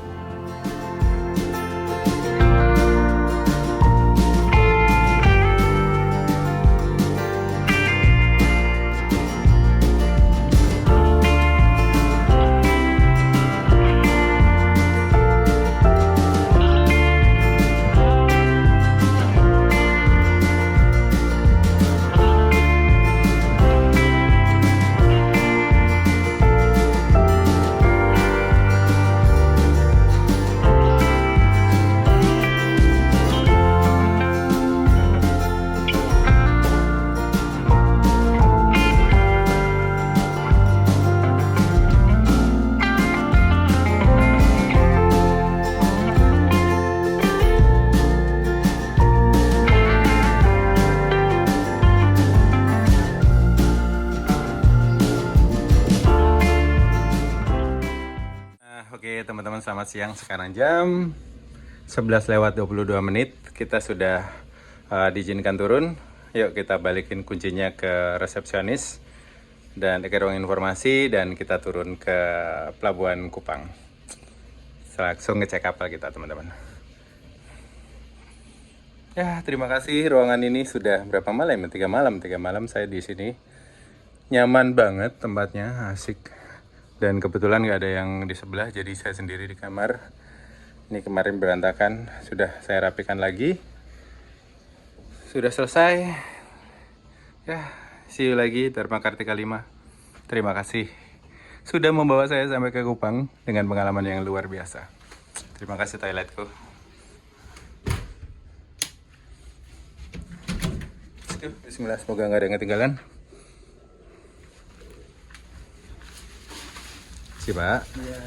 selamat siang. Sekarang jam 11 lewat 22 menit. Kita sudah diizinkan turun. Yuk kita balikin kuncinya ke resepsionis dan ke ruang informasi dan kita turun ke Pelabuhan Kupang. Langsung ngecek kapal kita, teman-teman. Ya, terima kasih. Ruangan ini sudah berapa malam? 3 malam. 3 malam saya di sini. Nyaman banget tempatnya, asik. Dan kebetulan nggak ada yang di sebelah, jadi saya sendiri di kamar. Ini kemarin berantakan, sudah saya rapikan lagi. Sudah selesai. Ya, see you lagi Dharma Kartika 5. Terima kasih sudah membawa saya sampai ke Kupang dengan pengalaman yang luar biasa. Terima kasih toiletku. Bismillah, semoga nggak ada yang ketinggalan. Si Pak. Iya.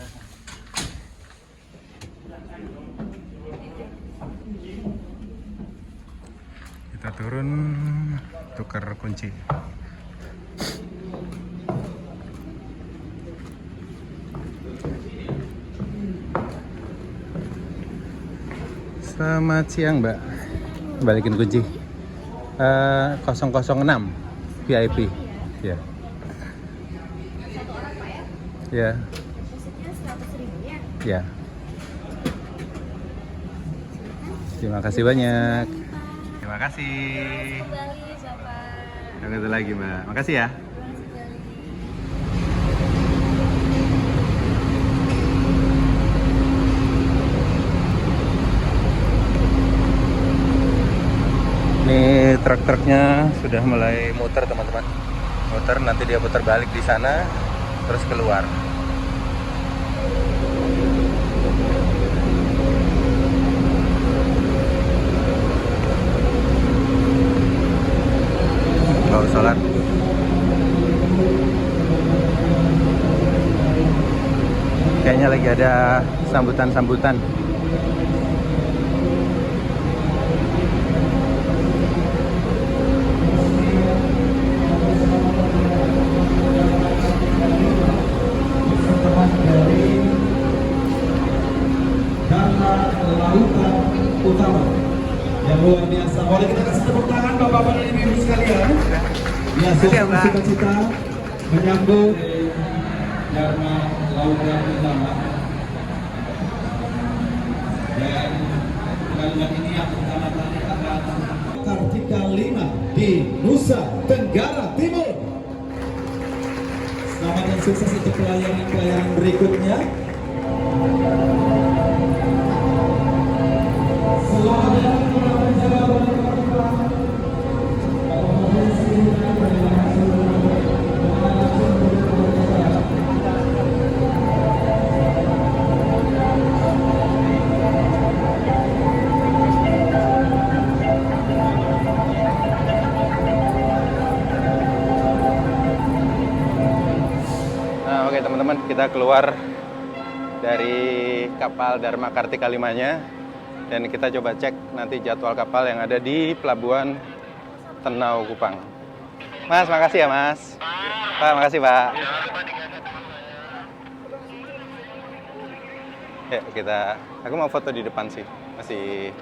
Kita turun, tukar kunci. Selamat siang, Mbak. Balikin kunci. 006 VIP. Ya. Satu orang Pak ya? Ya. Maksudnya 100.000 ya? Ya. Terima kasih banyak. Terima kasih. Kembali Bapak. Sampai ketemu lagi, Mbak. Makasih ya. Ini truk-truknya sudah mulai muter, teman-teman. Muter, nanti dia putar balik di sana, terus keluar. Mau sholat. Kayaknya lagi ada sambutan-sambutan. Lautan Utama yang luar biasa. Boleh kita kasih tepuk tangan Bapak-bapak dan Ibu sekalian. Ya, sukacita menyambut Dharma Lautan Utama. Dan kalimat ini yang pertama kali akan Kartika 5 di Nusa Tenggara Timur. Selamat dan sukses untuk pelayanan berikutnya. Nah, oke teman-teman, kita keluar dari kapal Dharma Kartika 5-nya dan kita coba cek nanti jadwal kapal yang ada di Pelabuhan Tenau Kupang. Mas, makasih ya Mas. Pak, makasih Pak. Ya, aku mau foto di depan sih. Masih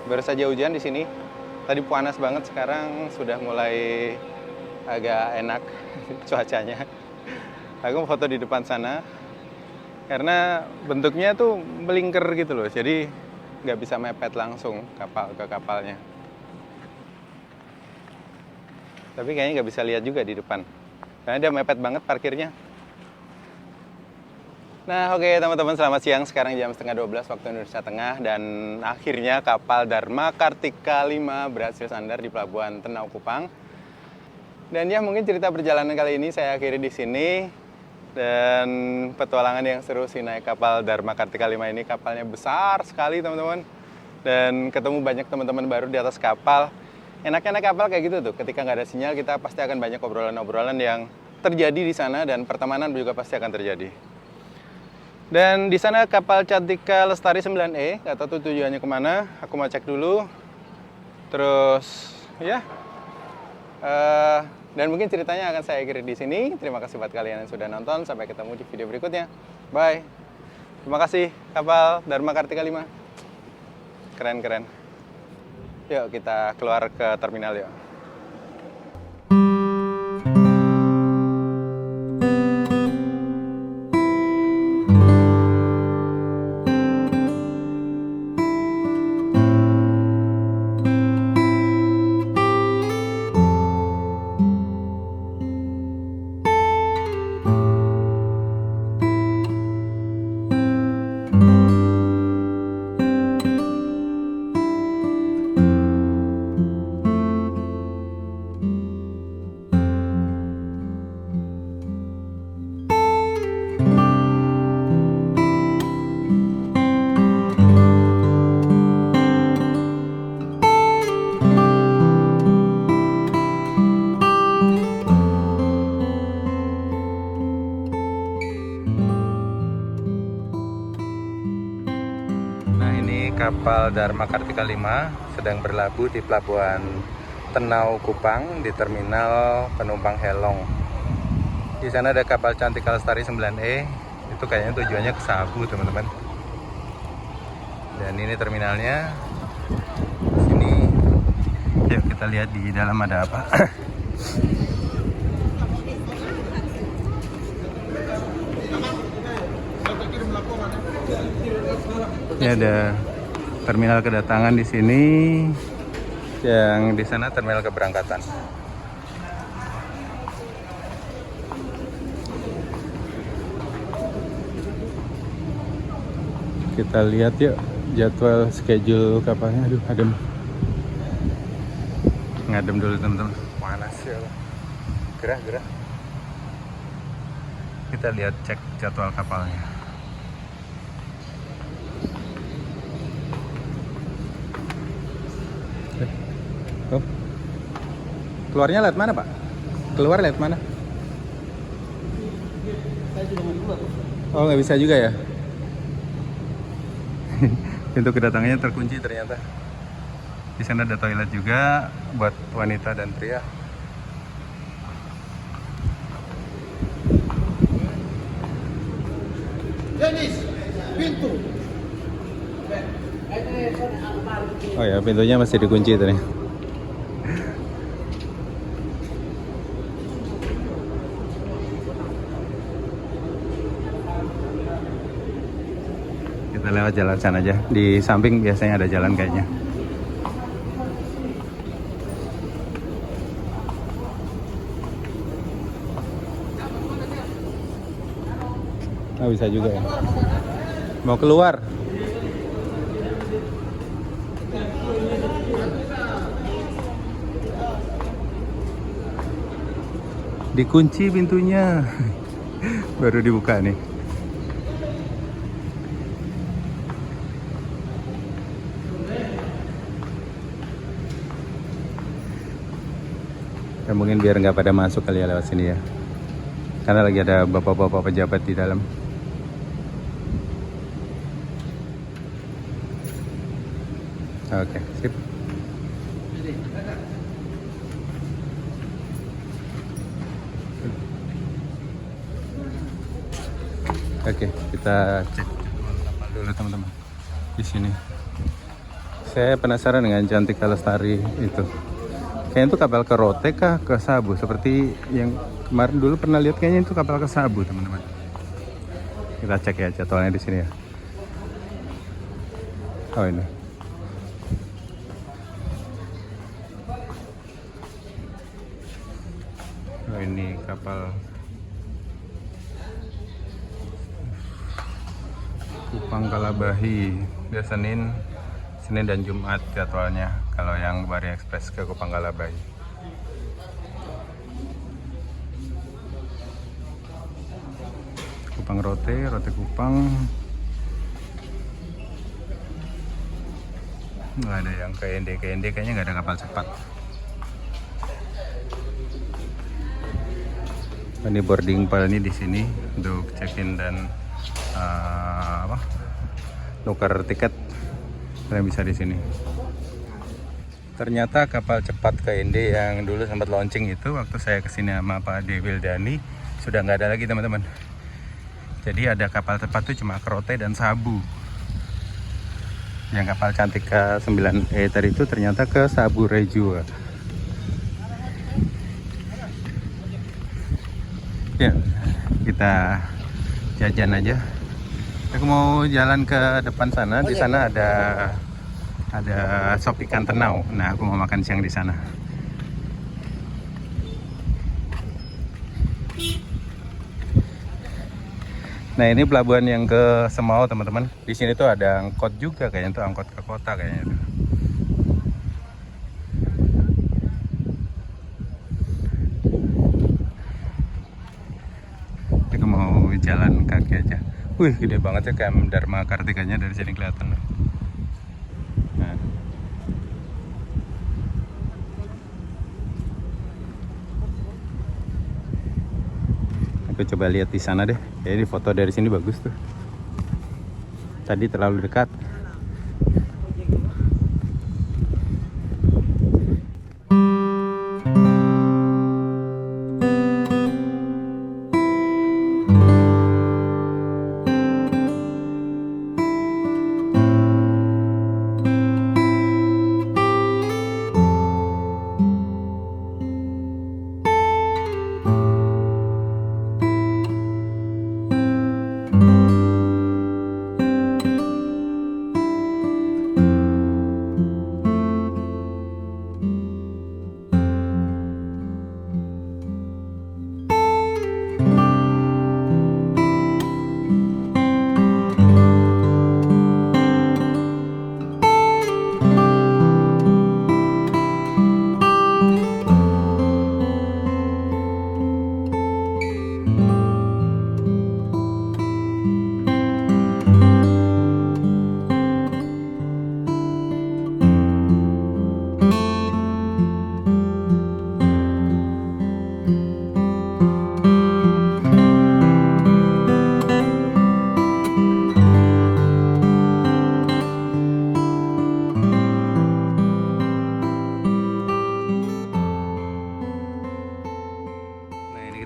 baru saja hujan di sini. Tadi panas banget, sekarang sudah mulai agak enak cuacanya. Aku mau foto di depan sana karena bentuknya tuh melingkar gitu loh, jadi nggak bisa mepet langsung kapal ke kapalnya. Tapi kayaknya nggak bisa lihat juga di depan karena dia mepet banget parkirnya. Nah, oke teman-teman, selamat siang. Sekarang jam 11:30 waktu Indonesia Tengah dan akhirnya kapal Dharma Kartika 5 berhasil sandar di Pelabuhan Tenau Kupang. Dan ya, mungkin cerita perjalanan kali ini saya akhiri di sini. Dan petualangan yang seru sih naik kapal Dharma Kartika 5 ini. Kapalnya besar sekali, teman-teman. Dan ketemu banyak teman-teman baru di atas kapal. Enaknya naik kapal kayak gitu tuh. Ketika nggak ada sinyal, kita pasti akan banyak obrolan-obrolan yang terjadi di sana dan pertemanan juga pasti akan terjadi. Dan di sana kapal Cantika Lestari 9E, nggak tahu tuh tujuannya kemana. Aku mau cek dulu. Terus, ya. Dan mungkin ceritanya akan saya akhiri di sini. Terima kasih buat kalian yang sudah nonton. Sampai ketemu di video berikutnya. Bye. Terima kasih kapal Dharma Kartika 5. Keren. Yuk kita keluar ke terminal yuk. Kapal Dharma Kartika 5 sedang berlabuh di pelabuhan Tenau Kupang di terminal penumpang Helong. Di sana ada kapal Cantika Lestari 9E. Itu kayaknya tujuannya ke Sabu, teman-teman. Dan ini terminalnya. Sini. Yuk kita lihat di dalam ada apa. Ini ada terminal kedatangan di sini, yang di sana terminal keberangkatan. Kita lihat yuk jadwal schedule kapalnya. Aduh, adem. Ngadem dulu teman-teman. Panas ya. Gerah. Kita lihat cek jadwal kapalnya. Oh. Keluarnya lewat mana, Pak? Keluar lewat mana? Oh, nggak bisa juga ya? Pintu kedatangannya terkunci ternyata. Di sana ada toilet juga buat wanita dan pria. Denis, pintu. Oh ya, pintunya masih dikunci ternyata. Kita lewat jalan sana aja. Di samping biasanya ada jalan kayaknya. Oh, bisa juga ya. Mau keluar? Dikunci pintunya. Baru dibuka nih. Ya, mungkin biar nggak pada masuk kali ya lewat sini ya. Karena lagi ada bapak-bapak pejabat di dalam. Oke, sip. Oke, kita cek kapal dulu teman-teman di sini. Saya penasaran dengan Cantika Lestari itu. Kayaknya itu kapal ke Rote kah ke Sabu, seperti yang kemarin dulu pernah lihat, kayaknya itu kapal ke Sabu teman-teman. Kita cek ya jadwalnya di sini ya. Oh ini. Oh ini kapal Kupang Kalabahi. Dia Senin dan Jumat jadwalnya. Kalau yang Bari Express ke Kupang Kalabahi. Kupang Rote Kupang. Nggak ada yang ke ND, kayaknya nggak ada kapal cepat. Ini boarding pal ini di sini untuk check-in dan nuker tiket. Kalian bisa di sini. Ternyata kapal cepat ke ND yang dulu sempat launching itu waktu saya kesini sama Pak Dewil Dani sudah nggak ada lagi teman-teman. Jadi ada kapal cepat tuh cuma Kerote dan Sabu. Yang kapal Cantika 9E tadi itu ternyata ke Sabu Rejo. Ya, kita jajan aja. Aku mau jalan ke depan sana. Di sana ada sop ikan tenau. Nah, aku mau makan siang di sana. Nah, ini pelabuhan yang ke Semau, teman-teman. Di sini tuh ada angkot juga kayaknya, tuh angkot ke kota kayaknya tuh. Aku mau jalan kaki aja. Wih, gede banget ya KM Dharma Kartikanya dari sini kelihatan. Nah. Aku coba lihat di sana deh. Jadi foto dari sini bagus tuh. Tadi terlalu dekat.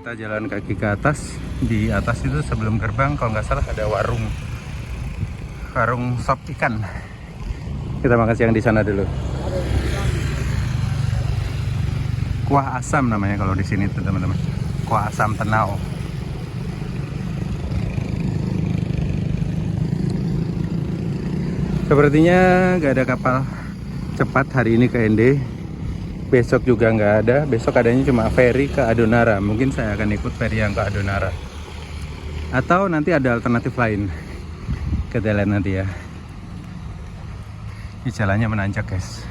Kita jalan kaki ke atas. Di atas itu sebelum gerbang kalau nggak salah ada warung sop ikan. Kita makan siang di sana dulu. Kuah asam namanya kalau di sini tuh, teman-teman. Kuah asam tenau. Sepertinya nggak ada kapal cepat hari ini ke ND. Besok juga nggak ada. Besok adanya cuma ferry ke Adonara. Mungkin saya akan ikut ferry yang ke Adonara. Atau nanti ada alternatif lain. Kita lihat nanti ya. Ini jalannya menanjak, guys.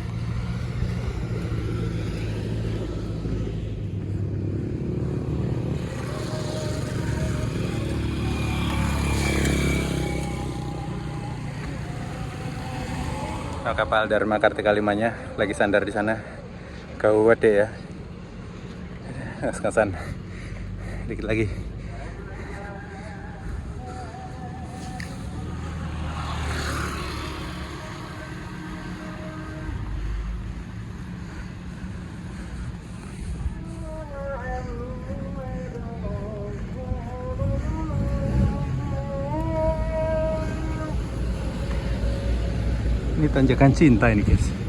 Nah, kapal Dharma Kartika 5-nya lagi sandar di sana. Gawat deh ya. Ngas-ngasan. Dikit lagi. Ini tanjakan cinta ini, guys.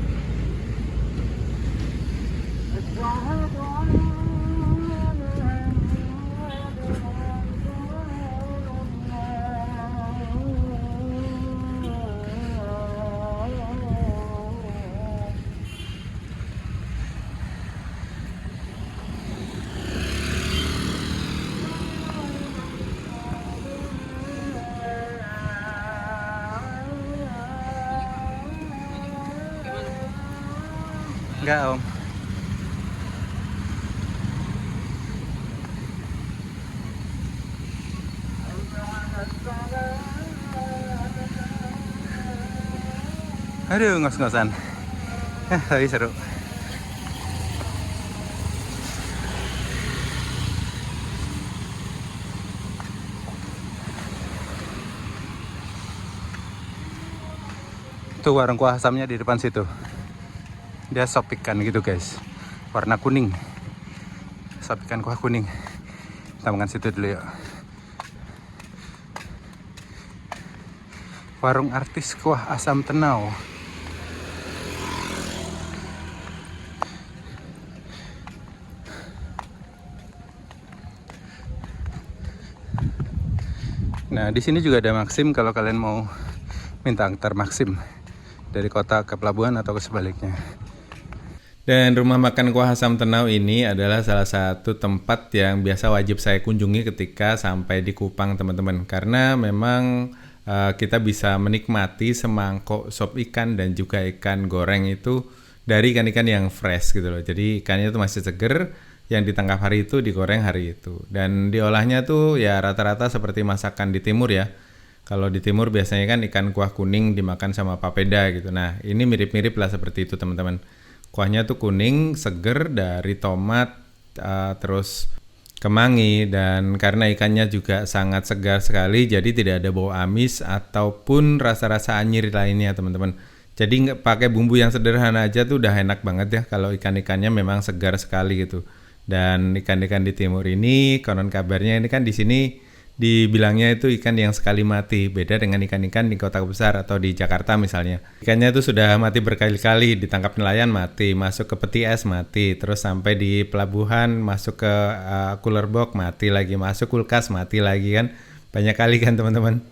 Enggak, Om. Aduh, ngos-ngosan. Tapi seru. Tuh warung kuah asamnya di depan situ. Dia sop ikan gitu, guys, warna kuning. Sop ikan kuah kuning. Kita makan situ dulu ya. Warung artis kuah asam tenau. Nah, di sini juga ada Maxim kalau kalian mau minta antar Maxim dari kota ke pelabuhan atau ke sebaliknya. Dan rumah makan kuah asam tenau ini adalah salah satu tempat yang biasa wajib saya kunjungi ketika sampai di Kupang, teman-teman. Karena memang kita bisa menikmati semangkok sop ikan dan juga ikan goreng itu dari ikan-ikan yang fresh gitu loh. Jadi ikannya itu masih seger, yang ditangkap hari itu digoreng hari itu. Dan diolahnya tuh ya rata-rata seperti masakan di timur ya. Kalau di timur biasanya kan ikan kuah kuning dimakan sama papeda gitu. Nah, ini mirip-mirip lah seperti itu, teman-teman. Kuahnya tuh kuning, seger dari tomat, terus kemangi, dan karena ikannya juga sangat segar sekali, jadi tidak ada bau amis ataupun rasa-rasa anyir lainnya, teman-teman. Jadi nggak pakai bumbu yang sederhana aja tuh udah enak banget ya kalau ikan-ikannya memang segar sekali gitu. Dan ikan-ikan di timur ini, konon kabarnya ini kan di sini dibilangnya itu ikan yang sekali mati, beda dengan ikan-ikan di kota besar atau di Jakarta misalnya. Ikannya itu sudah mati berkali-kali, ditangkap nelayan mati, masuk ke peti es mati, terus sampai di pelabuhan masuk ke cooler box mati lagi, masuk kulkas mati lagi kan. Banyak kali kan, teman-teman.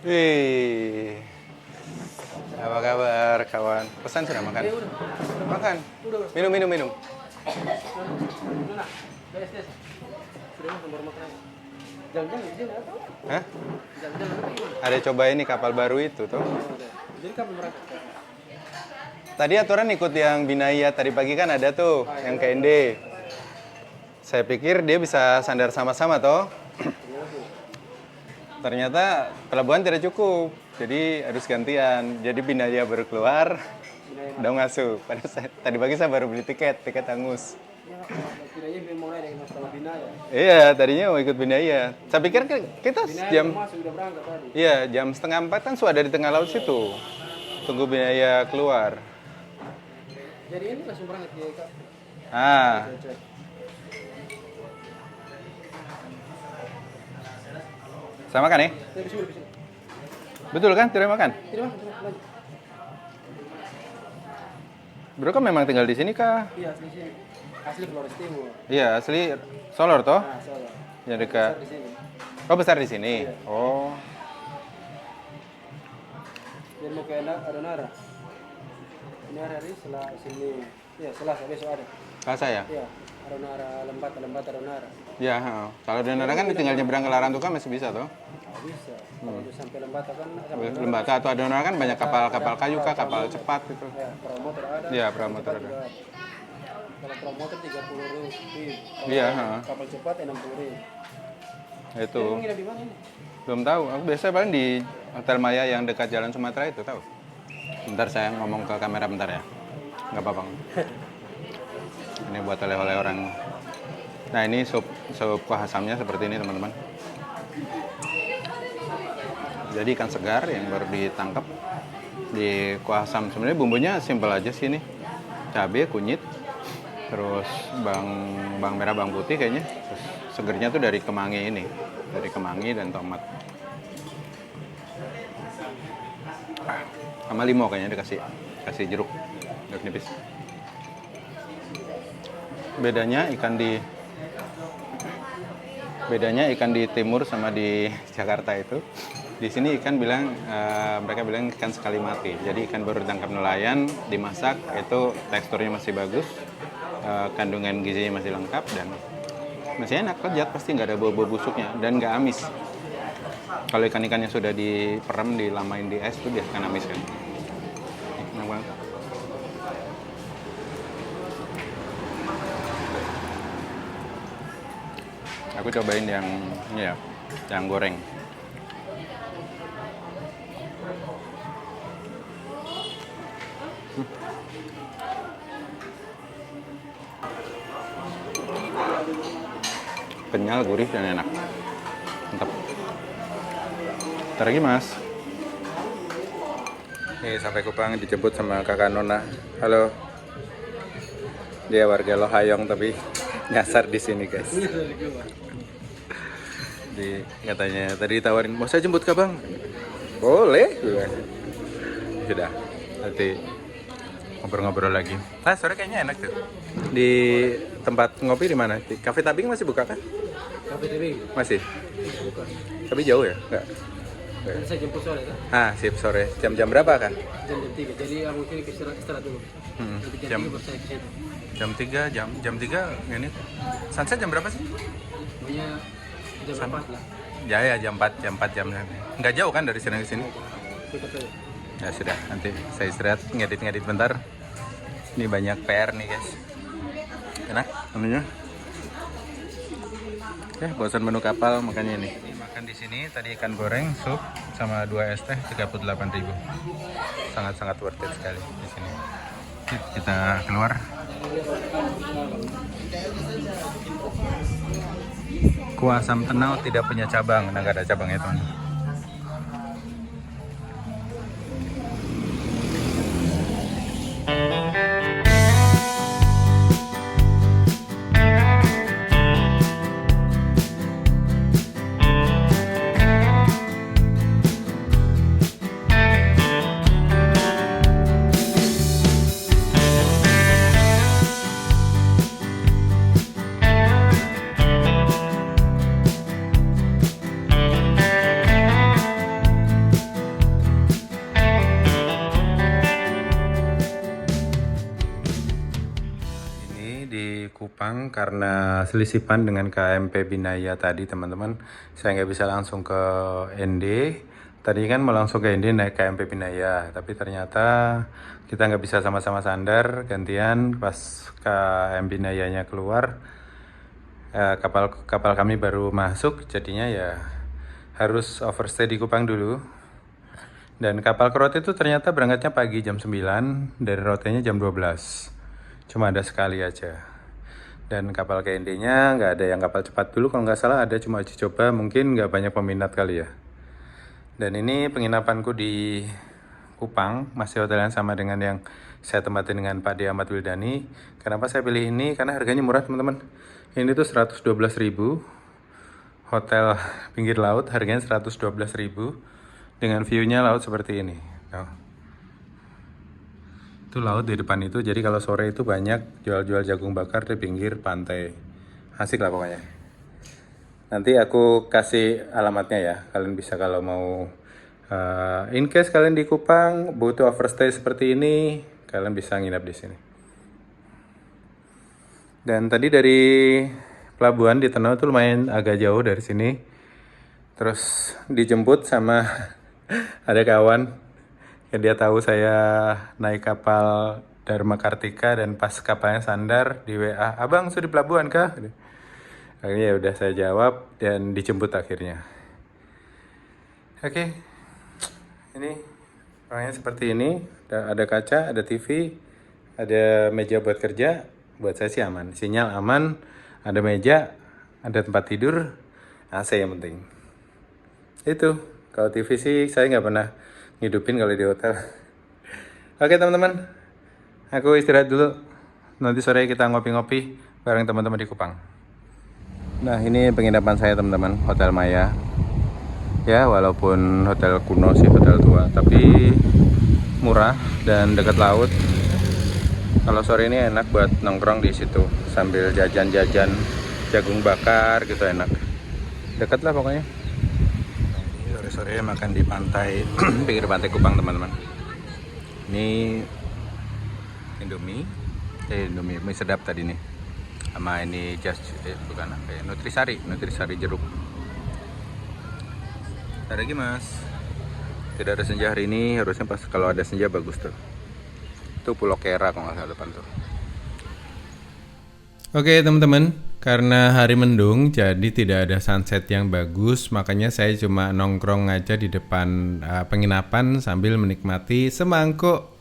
Wih. Apa kabar kawan? Pesan sudah makan? Makan. Minum. Hah? Ada coba ini kapal baru itu tuh. Tadi aturan ikut yang Binaya tadi pagi kan ada tuh yang KND. Saya pikir dia bisa sandar sama-sama toh. Ternyata pelabuhan tidak cukup. Jadi harus gantian. Jadi Binaya baru keluar, udah masuk. Padahal tadi pagi saya baru beli tiket hangus. Iya, tadinya mau ikut Binaya. Saya pikir kita jam, iya jam 3:30 kan sudah ada di tengah laut situ. Tunggu Binaya keluar. Jadi ini langsung berangkat ya, Kak. Saya makan ya? Betul kan? Tidak makan? Tidak makan, lanjut. Bro kan memang tinggal di sini kah? Iya, asli sini. Asli Flores Timur. Iya, asli Solor toh? Nah, salah. Ya dekat. Besar di sini. Oh, besar di sini. Iya. Oh. Dan mau ke Adonara. Ini hari setelah sini. Iya, Selasa besok ada. Selasa ya? Iya, Adonara Lembat Adonara. Ya, kalau Adonara kan tinggal nyebrang ke Larantuka masih bisa toh? Nggak bisa. Kalau udah sampai Lembata kan Lembata atau Adonara kan banyak kapal kayu kah, kapal cepat gitu. ya, promotor ada. Iya, promotor cepat ada. juga. Kalau promotor 30.000. Iya, Kapal cepat 60.000. Itu. Ini nginep di mana ini? Belum tahu. Aku biasa paling di Hotel Maya yang dekat Jalan Sumatera itu, tahu. Bentar saya ngomong ke kamera bentar ya. Nggak apa-apa. Ini buat oleh-oleh orang. Nah, ini sup kuah asamnya seperti ini, teman-teman. Jadi ikan segar yang baru ditangkap di kuah asam. Sebenarnya bumbunya simpel aja sih ini. Cabai, kunyit, terus bawang merah, bawang putih kayaknya. Terus segernya tuh dari kemangi ini, dari kemangi dan tomat. Sama limau kayaknya dikasih jeruk nipis. Bedanya ikan di timur sama di Jakarta itu, di sini mereka bilang ikan sekali mati. Jadi ikan baru ditangkap nelayan, dimasak, itu teksturnya masih bagus, kandungan gizinya masih lengkap dan masih enak, lezat, pasti nggak ada bau-bau busuknya dan nggak amis. Kalau ikan-ikan yang sudah diperem, dilamain di es itu dia akan amis kan. Enak banget. Aku cobain yang ini ya, yang goreng. Kenyal, gurih, dan enak. Mantap. Ntar lagi mas. Nih sampai Kupang dijemput sama kakak Nona. Halo. Dia warga Lohayong tapi nyasar di sini guys. Jadi katanya tadi ditawarin, mau saya jemput ke bang? Boleh. Sudah, nanti ngobrol-ngobrol lagi. Nah, sore kayaknya enak tuh. Di tempat ngopi di mana? Di Cafe Tabing masih buka kan? Cafe TV Masih. buka. Tapi jauh ya? Enggak. Nanti saya jemput sore kan? Ah, sip sore. Jam-jam berapa kan? Jam 3. Jadi aku sini istirahat dulu. Nanti jam 3 baru saya ke situ. Jam 3 ini. Sunset jam berapa sih? Pokoknya jam 4 lah. Ya jam 4 jam. Enggak jauh kan dari sini ke sini? Dekat saja. Ya sudah, nanti saya istirahat ngedit bentar. Ini banyak PR nih guys. Enak menunya. Ya, bosan menu kapal makanya ini. Makan di sini tadi ikan goreng, sup sama 2 es teh 38.000. Sangat-sangat worth it sekali di sini. Yuk, kita keluar. Kuah asam tenau tidak punya cabang, nah nggak ada cabangnya teman. Kupang karena selisipan dengan KMP Binaya tadi teman-teman, saya nggak bisa langsung ke ND. Tadi kan mau langsung ke ND naik KMP Binaya, tapi ternyata kita nggak bisa sama-sama sandar, gantian pas KMP Binayanya keluar, kapal kami baru masuk, jadinya ya harus overstay di Kupang dulu. Dan kapal ke Rote itu ternyata berangkatnya pagi jam 9, dari Rotenya jam 12, cuma ada sekali aja. Dan kapal ke ND-nya nggak ada yang kapal cepat dulu, kalau nggak salah ada cuma uji coba, mungkin nggak banyak peminat kali ya. Dan ini penginapanku di Kupang, masih hotel yang sama dengan yang saya tempatin dengan Pak D. Ahmad Wildani. Kenapa saya pilih ini? Karena harganya murah teman-teman. Ini tuh 112.000, hotel pinggir laut harganya 112.000, dengan view-nya laut seperti ini. Itu laut di depan itu, jadi kalau sore itu banyak jual-jual jagung bakar di pinggir pantai. Asik lah pokoknya. Nanti aku kasih alamatnya ya, kalian bisa kalau mau in case kalian di Kupang butuh overstay seperti ini, kalian bisa nginap di sini. Dan tadi dari pelabuhan di Tenau itu lumayan agak jauh dari sini. Terus dijemput sama ada kawan. Ya, dia tahu saya naik kapal Dharma Kartika dan pas kapalnya sandar di WA, "Abang sudah di pelabuhan kah?" Akhirnya ya udah saya jawab dan dijemput akhirnya. Oke. Ini orangnya seperti ini, ada kaca, ada TV, ada meja buat kerja. Buat saya sih aman, sinyal aman, ada meja, ada tempat tidur, AC yang penting. Itu, kalau TV sih saya nggak pernah ngidupin kalau di hotel. Oke teman-teman, aku istirahat dulu. Nanti sore kita ngopi-ngopi bareng teman-teman di Kupang. Nah, ini penginapan saya teman-teman, Hotel Maya. Ya, walaupun hotel kuno sih, hotel tua, tapi murah dan dekat laut. Kalau sore ini enak buat nongkrong di situ sambil jajan-jajan jagung bakar gitu, enak. Dekat lah pokoknya. Sore makan di pantai pinggir pantai Kupang teman-teman. Ini Indomie mie sedap tadi nih, sama ini bukan apa ya, Nutrisari jeruk. Ada lagi mas, tidak ada senja hari ini, harusnya pas kalau ada senja bagus tuh. Itu Pulau Kera kalau nggak salah depan tuh. Oke teman-teman, karena hari mendung jadi tidak ada sunset yang bagus, makanya saya cuma nongkrong aja di depan penginapan sambil menikmati semangkuk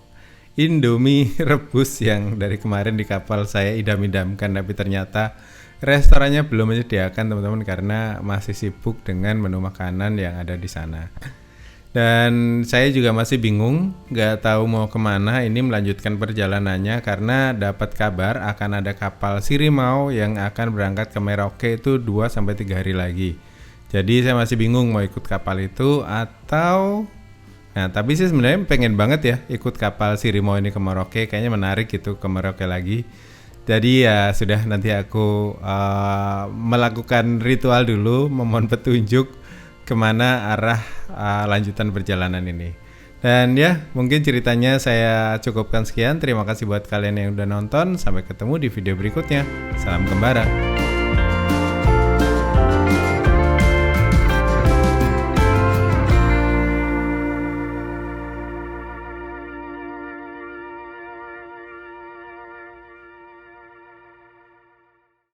Indomie rebus yang dari kemarin di kapal saya idam-idamkan, tapi ternyata restorannya belum menyediakan teman-teman karena masih sibuk dengan menu makanan yang ada di sana. Dan saya juga masih bingung, nggak tahu mau kemana ini melanjutkan perjalanannya karena dapat kabar akan ada kapal Sirimau yang akan berangkat ke Merauke itu 2-3 hari lagi. Jadi saya masih bingung mau ikut kapal itu atau tapi sih sebenarnya pengen banget ya ikut kapal Sirimo ini ke Merauke, kayaknya menarik gitu ke Merauke lagi. Jadi ya sudah, nanti aku melakukan ritual dulu, memohon petunjuk kemana arah lanjutan perjalanan ini. Dan ya mungkin ceritanya saya cukupkan sekian. Terima kasih buat kalian yang udah nonton. Sampai ketemu di video berikutnya. Salam Kembara.